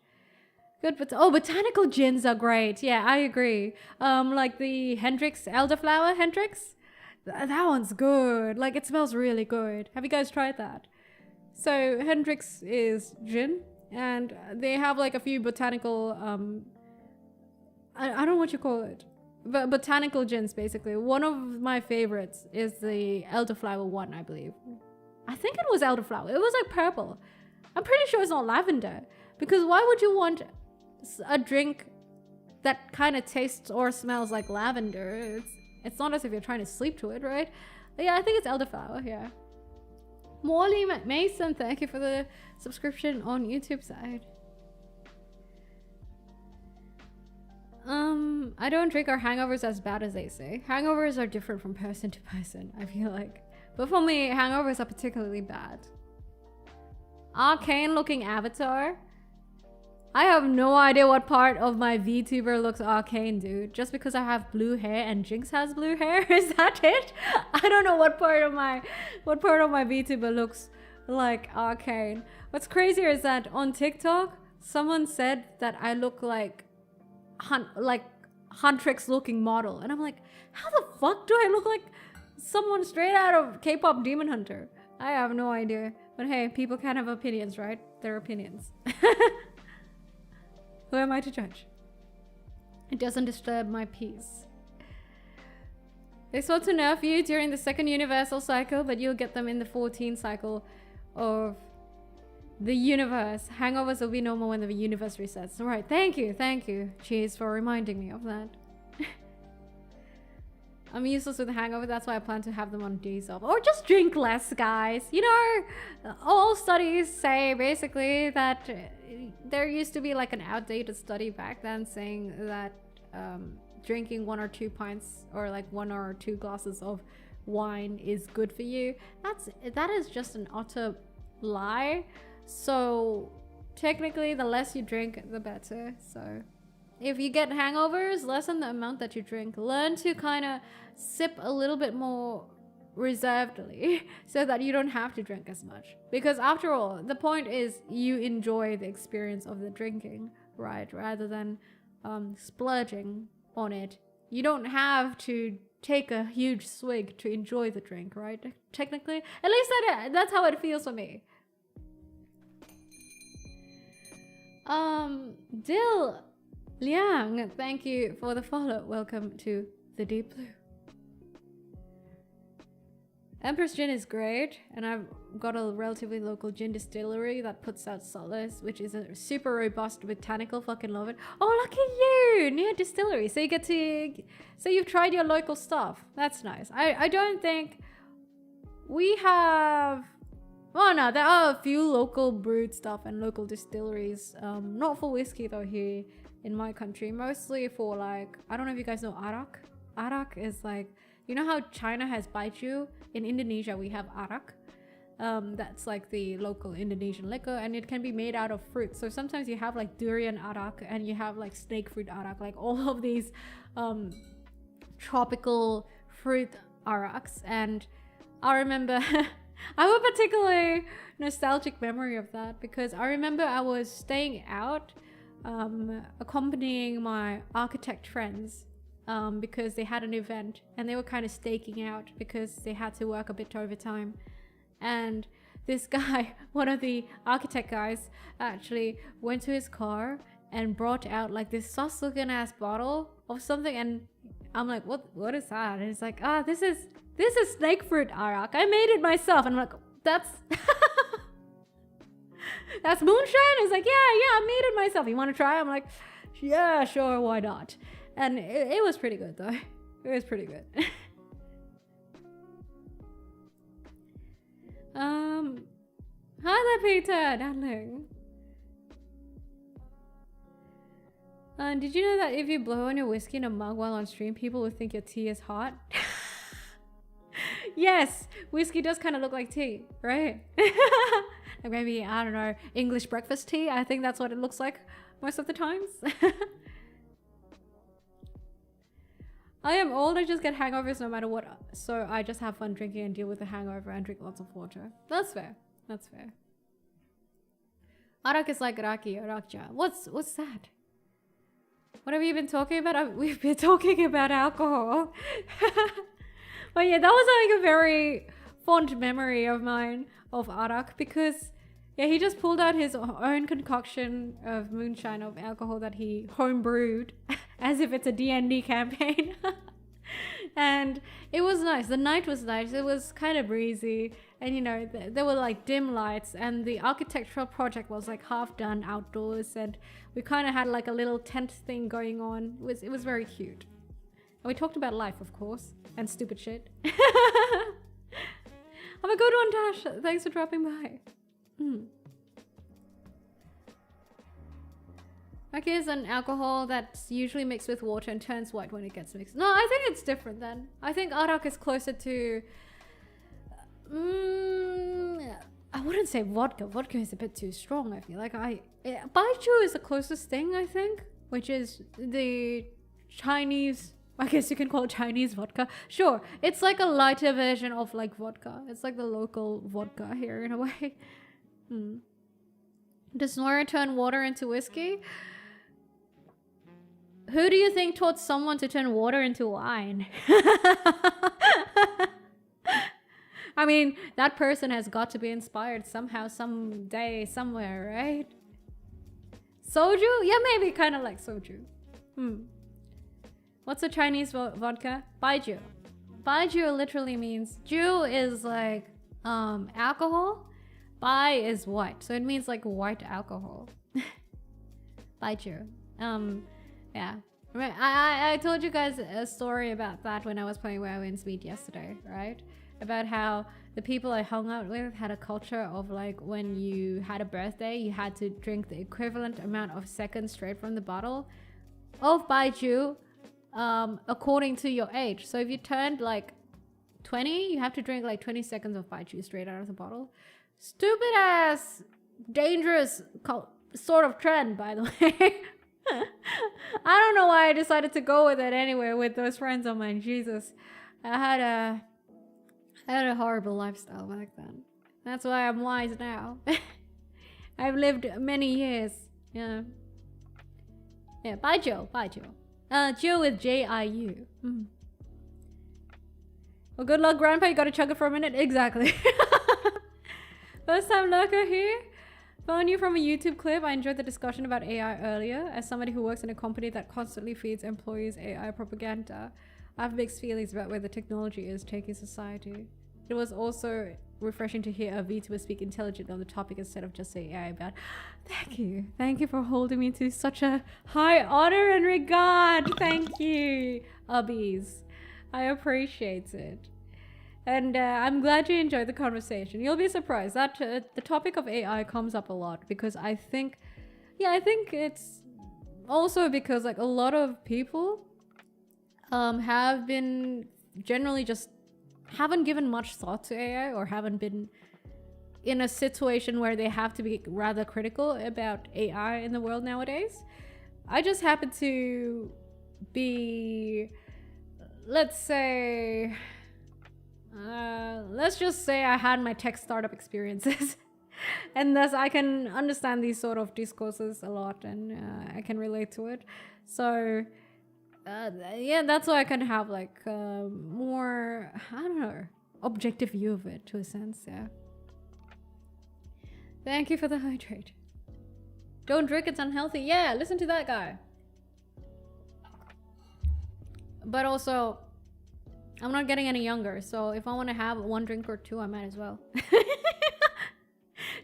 Good, but botanical gins are great. Yeah, I agree. Like the Hendrix elderflower Hendrix. That one's good. Like, it smells really good. Have you guys tried that? So Hendrix is gin, and they have like a few botanical. I don't know what you call it. But botanical gins, basically. One of my favorites is the elderflower one, I believe. I think it was elderflower. It was like purple. I'm pretty sure it's not lavender. Because why would you want a drink that kind of tastes or smells like lavender? It's not as if you're trying to sleep to it, right? But yeah, I think it's elderflower, yeah. Morley Mason, thank you for the subscription on YouTube side. I don't drink our hangovers as bad as they say. Hangovers are different from person to person, I feel like. But for me, hangovers are particularly bad. Arcane looking avatar. I have no idea what part of my VTuber looks arcane, dude. Just because I have blue hair and Jinx has blue hair, is that it? I don't know what part of my VTuber looks like arcane. What's crazier is that on TikTok, someone said that I look like Huntrix looking model, and I'm like, how the fuck do I look like someone straight out of K-pop Demon Hunter? I have no idea. But hey, people can have opinions, right? They're opinions. Who am I to judge? It doesn't disturb my peace. They sought to nerf you during the second universal cycle, but you'll get them in the 14th cycle of the universe. Hangovers will be normal when the universe resets. Alright, thank you. Cheers for reminding me of that. I'm useless with the hangover, that's why I plan to have them on days off. Or just drink less, guys. You know, all studies say basically that there used to be like an outdated study back then saying that drinking 1 or 2 pints or like 1 or 2 glasses of wine is good for you. That is just an utter lie. So technically the less you drink, the better. So if you get hangovers, lessen the amount that you drink. Learn to kind of sip a little bit more reservedly so that you don't have to drink as much. Because after all, the point is you enjoy the experience of the drinking, right? Rather than splurging on it. You don't have to take a huge swig to enjoy the drink, right? Technically, at least that's how it feels for me. Dill Liang, thank you for the follow. Welcome to the Deep Blue. Empress Gin is great, and I've got a relatively local gin distillery that puts out Solace, which is a super robust botanical. Fucking love it. Oh, lucky you! Near distillery, so you get to. So you've tried your local stuff. That's nice. I don't think we have. Oh no, there are a few local brewed stuff and local distilleries. Not for whiskey though here in my country. Mostly for like, I don't know if you guys know arak. Arak is like, you know how China has baijiu? In Indonesia we have arak. That's like the local Indonesian liquor, and it can be made out of fruit. So sometimes you have like durian arak and you have like snake fruit arak, like all of these tropical fruit araks. And I remember I have a particularly nostalgic memory of that because I remember I was staying out accompanying my architect friends because they had an event and they were kind of staking out because they had to work a bit overtime. And this guy, one of the architect guys, actually went to his car and brought out like this sus looking ass bottle of something, and I'm like, what is that? And he's like, this is snake fruit arak. I made it myself. And I'm like, that's that's moonshine? He's like, yeah, I made it myself. You want to try? I'm like, yeah, sure, why not? And it was pretty good though. It was pretty good. Hi there, Peter, darling. Did you know that if you blow on your whiskey in a mug while on stream, people will think your tea is hot? Yes, whiskey does kind of look like tea, right? Like maybe, I don't know, English breakfast tea. I think that's what it looks like most of the times. I am old, I just get hangovers no matter what. So I just have fun drinking and deal with the hangover and drink lots of water. That's fair. That's fair. Arak is like raki or rakja. What's that? What have you been talking about? We've been talking about alcohol. But yeah, that was like a very fond memory of mine of Arak because yeah, he just pulled out his own concoction of moonshine, of alcohol that he home brewed as if it's a D&D campaign. And it was nice. The night was nice. It was kind of breezy And there were like dim lights, and the architectural project was like half done outdoors, and we kind of had like a little tent thing going on. It was very cute. And we talked about life, of course, and stupid shit. Have a good one, Dash. Thanks for dropping by. Okay, is an alcohol that's usually mixed with water and turns white when it gets mixed. No, I think it's different then. I think arak is closer to... I wouldn't say vodka. Vodka is a bit too strong, I feel like. Baijiu is the closest thing, I think, which is the Chinese... I guess you can call it Chinese vodka. Sure, it's like a lighter version of like vodka. It's like the local vodka here in a way. Does Noira turn water into whiskey? Who do you think taught someone to turn water into wine? I mean, that person has got to be inspired somehow, someday, somewhere, right? Soju? Yeah, maybe kind of like soju. What's a Chinese vodka? Baijiu. Baijiu literally means... Jiu is like alcohol. Bai is white. So it means like white alcohol. Baijiu. Yeah. I told you guys a story about that when I was playing WoW in Speed yesterday, right? About how the people I hung out with had a culture of like when you had a birthday, you had to drink the equivalent amount of seconds straight from the bottle of Baijiu according to your age. So if you turned like 20, you have to drink like 20 seconds of Baijiu straight out of the bottle. Stupid ass, dangerous sort of trend, by the way. I don't know why I decided to go with it anyway with those friends of mine. Jesus, I had a horrible lifestyle back then. That's why I'm wise now. I've lived many years. Yeah. Baijiu. Jiu with J-I-U. Well, good luck, Grandpa. You gotta chug it for a minute. Exactly. First time lurker here. Found you from a YouTube clip. I enjoyed the discussion about AI earlier. As somebody who works in a company that constantly feeds employees AI propaganda, I have mixed feelings about where the technology is taking society. It was also refreshing to hear a VTuber speak intelligently on the topic instead of just say AI about. Thank you. Thank you for holding me to such a high honor and regard. Thank you, Ubbies. I appreciate it. And I'm glad you enjoyed the conversation. You'll be surprised that the topic of AI comes up a lot because I think it's also because like a lot of people have been generally just haven't given much thought to AI or haven't been in a situation where they have to be rather critical about AI in the world nowadays. I just happen to be, let's just say I had my tech startup experiences and thus I can understand these sort of discourses a lot and I can relate to it. So yeah, that's why I can have like more, I don't know, objective view of it to a sense. Yeah. Thank you for the hydrate. Don't drink, it's unhealthy. Yeah, listen to that guy. But also, I'm not getting any younger, so if I want to have one drink or two, I might as well.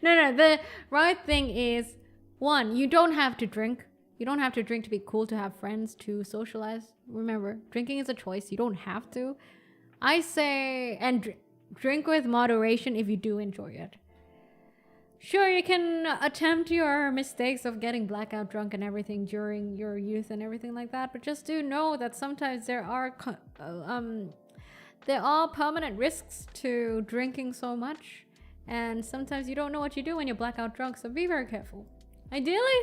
No, the right thing is, one, you don't have to drink. You don't have to drink to be cool, to have friends, to socialize. Remember, drinking is a choice. You don't have to. I say, and drink with moderation if you do enjoy it. Sure, you can attempt your mistakes of getting blackout drunk and everything during your youth and everything like that, but just do know that sometimes there are permanent risks to drinking so much, and sometimes you don't know what you do when you're blackout drunk, so be very careful. Ideally,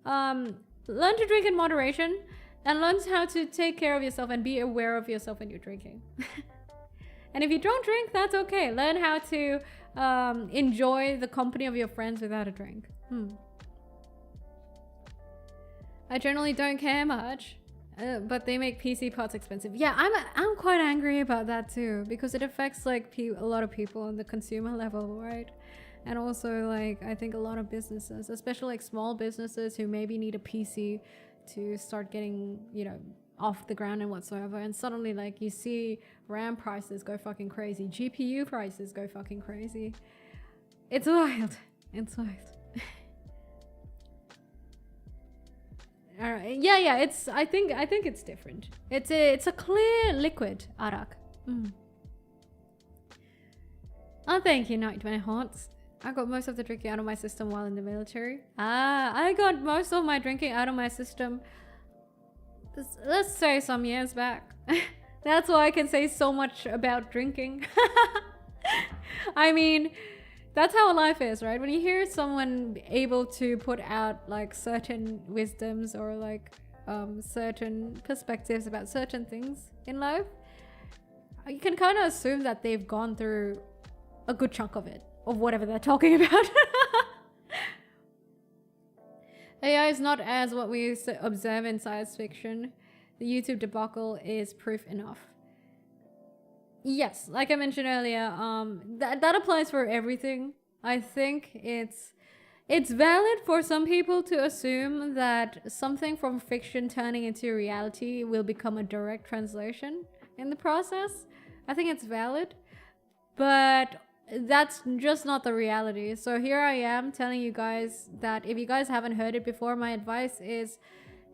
learn to drink in moderation and learn how to take care of yourself and be aware of yourself when you're drinking. And if you don't drink, that's okay. Learn how to enjoy the company of your friends without a drink. I generally don't care much, but they make PC parts expensive. Yeah, I'm quite angry about that too, because it affects like a lot of people on the consumer level, right? And also like I think a lot of businesses, especially like small businesses who maybe need a PC to start getting, off the ground and whatsoever, and suddenly like you see RAM prices go fucking crazy, GPU prices go fucking crazy. It's wild. It's wild. All right. Yeah. It's. I think it's different. It's a clear liquid arak. Oh, thank you, Nightmare Haunts. I got most of the drinking out of my system while in the military. I got most of my drinking out of my system, let's say, some years back. That's why I can say so much about drinking. I mean, that's how life is, right? When you hear someone able to put out like certain wisdoms or like certain perspectives about certain things in life, you can kind of assume that they've gone through a good chunk of it, of whatever they're talking about. AI is not as what we observe in science fiction. The YouTube debacle is proof enough. Yes, like I mentioned earlier, that applies for everything. I think it's valid for some people to assume that something from fiction turning into reality will become a direct translation in the process. I think it's valid, but that's just not the reality. So here I am telling you guys that if you guys haven't heard it before, my advice is,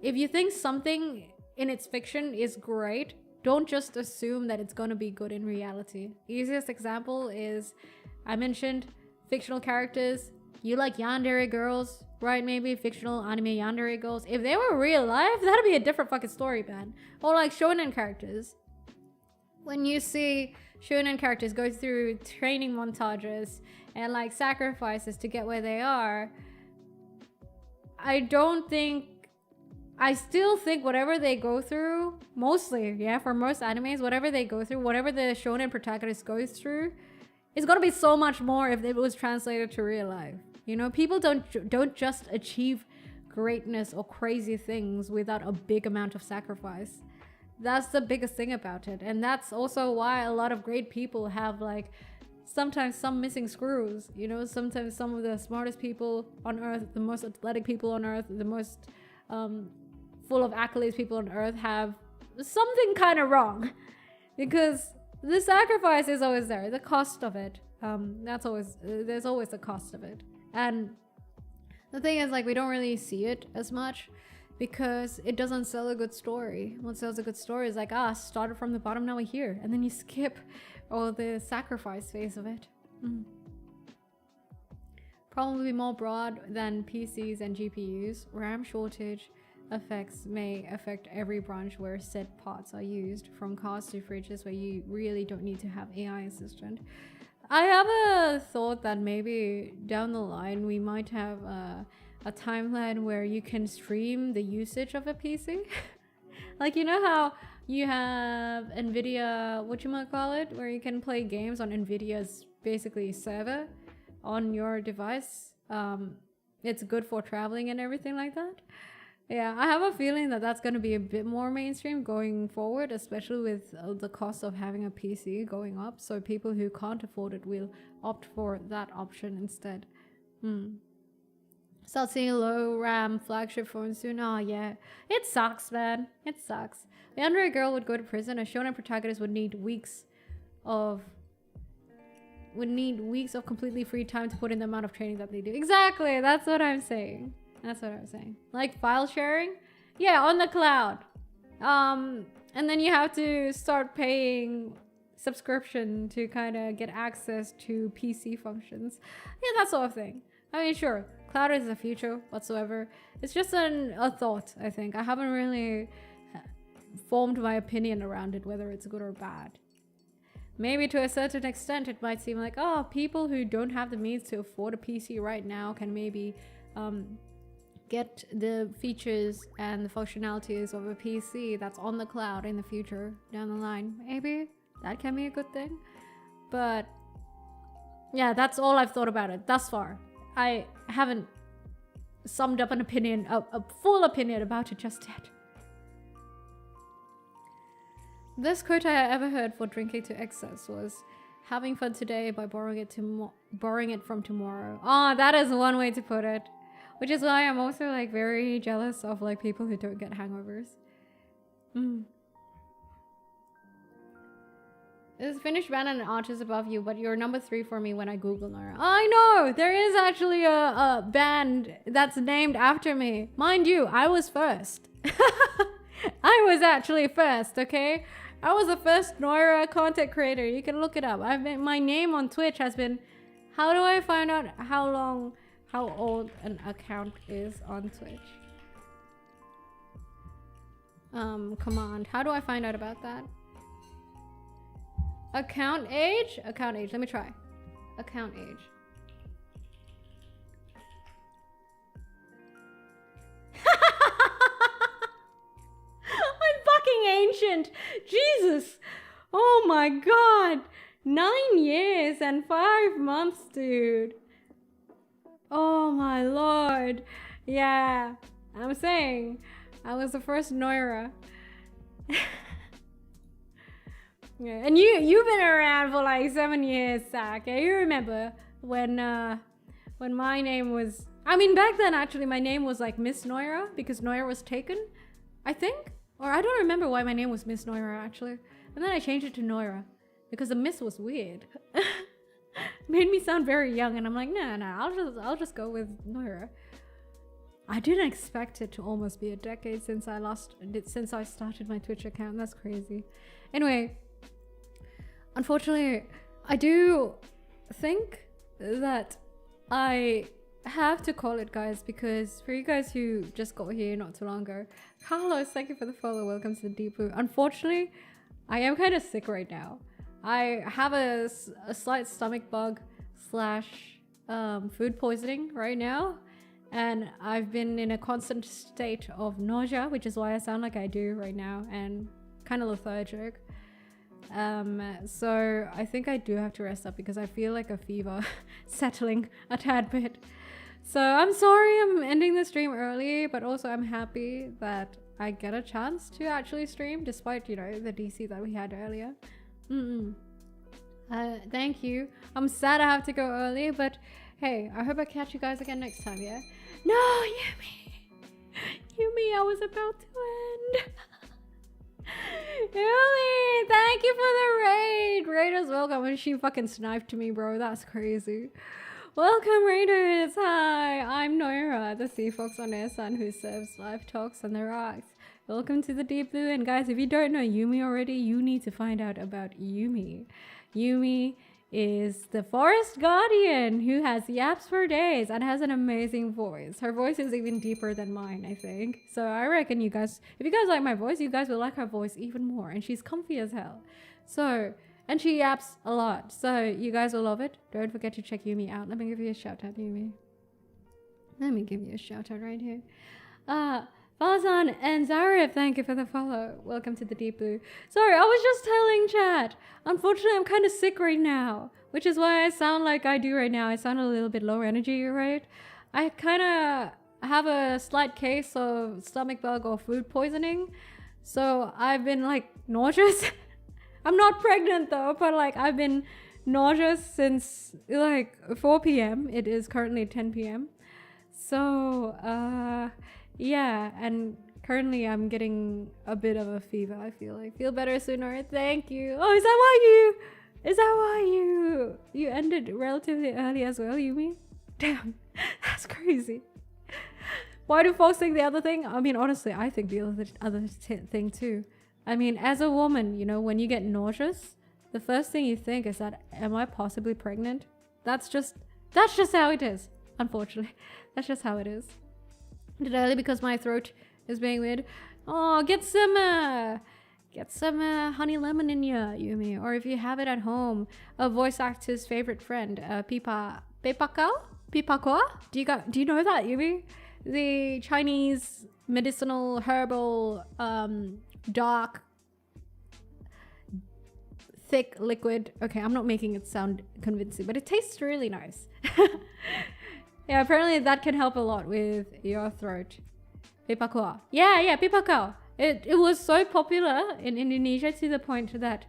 if you think something in its fiction is great, don't just assume that it's going to be good in reality. Easiest example is, I mentioned fictional characters. You like yandere girls, right? Maybe fictional anime yandere girls. If they were real life, that'd be a different fucking story, man. Or like shonen characters. When you see shonen characters go through training montages and like sacrifices to get where they are, I still think whatever they go through, mostly, yeah, for most animes, whatever they go through, whatever the shonen protagonist goes through, is gonna be so much more if it was translated to real life. You know, people don't just achieve greatness or crazy things without a big amount of sacrifice. That's the biggest thing about it. And that's also why a lot of great people have like sometimes some missing screws. You know, sometimes some of the smartest people on earth, the most athletic people on earth, the most full of accolades people on earth have something kind of wrong, because the sacrifice is always there, the cost of it. There's always the cost of it. And the thing is, like, we don't really see it as much because it doesn't sell a good story. What sells a good story is like, started from the bottom, now we're here. And then you skip all the sacrifice phase of it. Probably more broad than PCs and GPUs. RAM shortage effects may affect every branch where said parts are used, from cars to fridges where you really don't need to have AI assistant. I have a thought that maybe down the line we might have a timeline where you can stream the usage of a PC. Like, you know how you have NVIDIA, where you can play games on NVIDIA's basically server on your device. It's good for traveling and everything like that. Yeah, I have a feeling that that's going to be a bit more mainstream going forward, especially with the cost of having a PC going up. So people who can't afford it will opt for that option instead. Start seeing low RAM flagship phones soon. Oh yeah, it sucks, man. It sucks. The under a girl would go to prison. A shonen protagonist would need weeks of completely free time to put in the amount of training that they do. Exactly, that's what I'm saying. That's what I was saying. Like file sharing? Yeah, on the cloud. And then you have to start paying subscription to kind of get access to PC functions. Yeah, that sort of thing. I mean, sure, cloud is the future whatsoever. It's just a thought, I think. I haven't really formed my opinion around it, whether it's good or bad. Maybe to a certain extent, it might seem like, oh, people who don't have the means to afford a PC right now can maybe get the features and the functionalities of a PC that's on the cloud in the future down the line. Maybe that can be a good thing. But yeah, that's all I've thought about it thus far. I haven't summed up an opinion, a full opinion about it just yet. This quote I ever heard for drinking to excess was, having fun today by borrowing it from tomorrow. Oh, that is one way to put it. Which is why I'm also like very jealous of like people who don't get hangovers. There's a Finnish band and an artist above you, but you're number 3 for me when I Google Noira. I know! There is actually a band that's named after me. Mind you, I was first. I was actually first, okay? I was the first Noira content creator. You can look it up. My name on Twitch has been... How do I find out how old an account is on Twitch? Command. How do I find out about that? Account age? Account age. Let me try. Account age. I'm fucking ancient. Jesus. Oh my god. 9 years and 5 months, dude. Oh my lord. Yeah. I'm saying I was the first Noira. Yeah, and you've been around for like 7 years, Sak. Yeah, you remember when my name was... I mean, back then, actually, my name was like Miss Noira because Noira was taken, I think. Or I don't remember why my name was Miss Noira, actually. And then I changed it to Noira because the Miss was weird. Made me sound very young, and I'm like, nah, I'll just go with Noira. I didn't expect it to almost be a decade since I started my Twitch account. That's crazy. Anyway... Unfortunately, I do think that I have to call it, guys, because for you guys who just got here not too long ago, Carlos, thank you for the follow. Welcome to the Deep Blue. Unfortunately, I am kind of sick right now. I have a slight stomach bug / food poisoning right now, and I've been in a constant state of nausea, which is why I sound like I do right now, and kind of lethargic. So I think I do have to rest up because I feel like a fever settling a tad bit. So I'm sorry I'm ending the stream early, but also I'm happy that I get a chance to actually stream despite, you know, the DC that we had earlier. Thank you. I'm sad I have to go early, but hey, I hope I catch you guys again next time, yeah? No, Yumi, I was about to end. Yumi, thank you for the raid. Raiders, welcome. And she fucking sniped me, bro. That's crazy. Welcome, Raiders. Hi, I'm Noira, the sea fox on oneesan who serves live talks on the rocks. Welcome to the Deep Blue. And guys, if you don't know Yumi already, you need to find out about Yumi. Yumi is the forest guardian who has yaps for days and has an amazing voice. Her voice is even deeper than mine, I think. So I reckon you guys, if you guys like my voice, you guys will like her voice even more. And she's comfy as hell. So, and she yaps a lot. So you guys will love it. Don't forget to check Yumi out. Let me give you a shout out, Yumi. Let me give you a shout out right here. Falazan and Zarif, thank you for the follow. Welcome to the Deep Blue. Sorry, I was just telling chat. Unfortunately, I'm kind of sick right now, which is why I sound like I do right now. I sound a little bit low energy, right? I kind of have a slight case of stomach bug or food poisoning. So I've been like nauseous. I'm not pregnant though, but like I've been nauseous since like 4 p.m. It is currently 10 p.m. So, yeah, and currently I'm getting a bit of a fever, I feel like. Feel better sooner. Thank you. Oh, is that why you ended relatively early as well, Yumi? Damn, that's crazy. Why do folks think the other thing? I mean, honestly, I think the other thing too. I mean, as a woman, you know, when you get nauseous, the first thing you think is that, am I possibly pregnant? That's just how it is, unfortunately. That's just how it is. Did early because my throat is being weird. Oh, get some honey lemon in ya, Yumi. Or if you have it at home, a voice actor's favorite friend, Pipako? Do you know that, Yumi? The Chinese medicinal herbal dark thick liquid. Okay, I'm not making it sound convincing, but it tastes really nice. Yeah, apparently that can help a lot with your throat. Pipako. Yeah, Pipako. It was so popular in Indonesia to the point that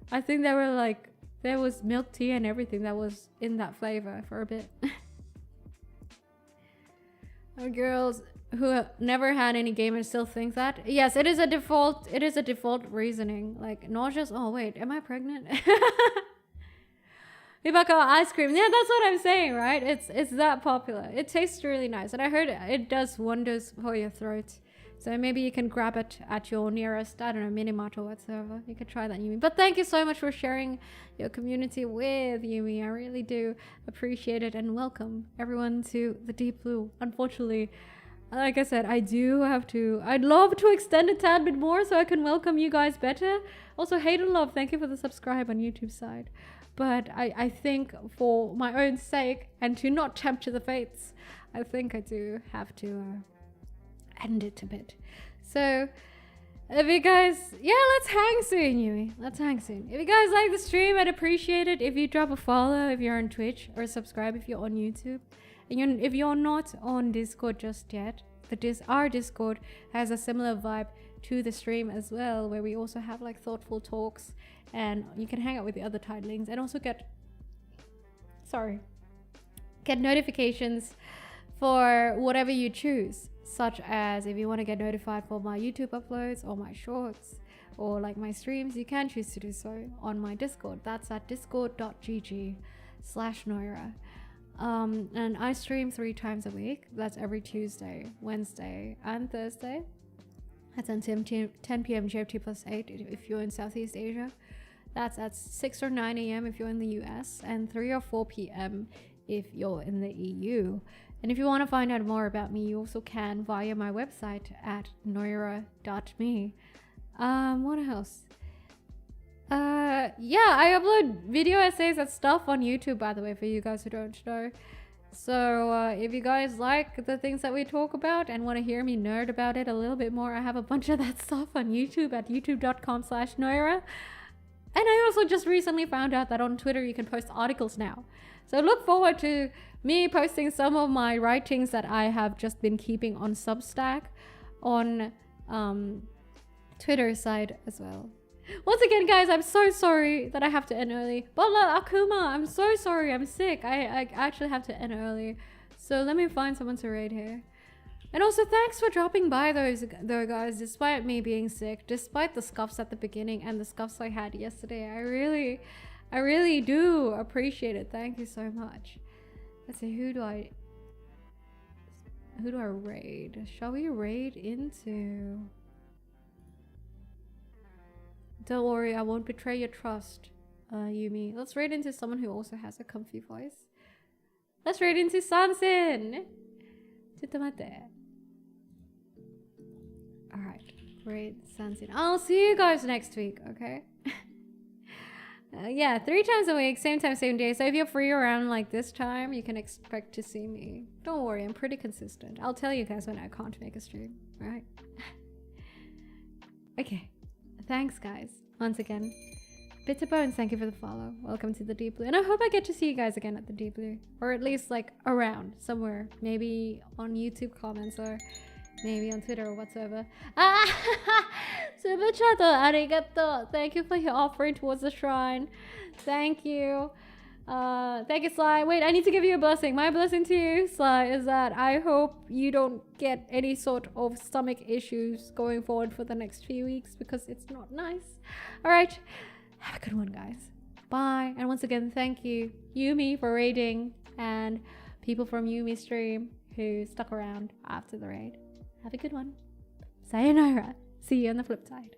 I think there was milk tea and everything that was in that flavor for a bit. Girls who have never had any game and still think that. Yes, it is a default. It is a default reasoning. Like not just. Oh wait, am I pregnant? If I call ice cream, yeah, that's what I'm saying, right? It's that popular. It tastes really nice, and I heard it does wonders for your throat. So maybe you can grab it at your nearest, I don't know, mini mart or whatsoever. You could try that, Yumi. But thank you so much for sharing your community with Yumi. I really do appreciate it, and welcome everyone to the Deep Blue. Unfortunately, like I said, I'd love to extend a tad bit more so I can welcome you guys better. Also, hate and love, thank you for the subscribe on YouTube side. But I think for my own sake and to not tempt the fates, I think I do have to end it a bit. So if you guys, let's hang soon, Yui. Let's hang soon. If you guys like the stream, I'd appreciate it if you drop a follow if you're on Twitch, or subscribe if you're on YouTube. And if you're not on Discord just yet, our Discord has a similar vibe to the stream as well, where we also have like thoughtful talks, and you can hang out with the other titlings and also get notifications for whatever you choose, such as if you want to get notified for my YouTube uploads or my shorts or like my streams, you can choose to do so on my Discord. That's at discord.gg/Noira. And I stream 3 times a week. That's every Tuesday, Wednesday, and Thursday. That's at 10 p.m. GMT +8 if you're in Southeast Asia. That's at 6 or 9 a.m. if you're in the US, and 3 or 4 p.m. if you're in the EU. And if you want to find out more about me, you also can via my website at noira.me. What else? I upload video essays and stuff on YouTube, by the way, for you guys who don't know. So if you guys like the things that we talk about and want to hear me nerd about it a little bit more, I have a bunch of that stuff on YouTube at youtube.com/Noira. And I also just recently found out that on Twitter you can post articles now. So look forward to me posting some of my writings that I have just been keeping on Substack on Twitter side as well. Once again, guys, I'm so sorry that I have to end early. Bala Akuma, I'm so sorry. I'm sick. I actually have to end early. So let me find someone to raid here. And also, thanks for dropping by though, guys. Despite me being sick, despite the scuffs at the beginning and the scuffs I had yesterday, I really do appreciate it. Thank you so much. Let's see, who do I raid? Shall we raid into? Don't worry, I won't betray your trust, Yumi. Let's raid into someone who also has a comfy voice. Let's raid into Sansin! Alright, raid Sansin. I'll see you guys next week, okay? 3 times a week, same time, same day. So if you're free around like this time, you can expect to see me. Don't worry, I'm pretty consistent. I'll tell you guys when I can't make a stream, alright? Okay. Thanks, guys. Once again, Bitter Bones, thank you for the follow. Welcome to the Deep Blue. And I hope I get to see you guys again at the Deep Blue. Or at least, like, around somewhere. Maybe on YouTube comments or maybe on Twitter or whatsoever. Super Chato, arigato. Thank you for your offering towards the shrine. Thank you. Thank you, Sly. Wait, I need to give you a blessing. My blessing to you, Sly, is that I hope you don't get any sort of stomach issues going forward for the next few weeks, because it's not nice. Alright, have a good one, guys. Bye. And once again, thank you, Yumi, for raiding, and people from Yumi stream who stuck around after the raid. Have a good one. Sayonara. See you on the flip side.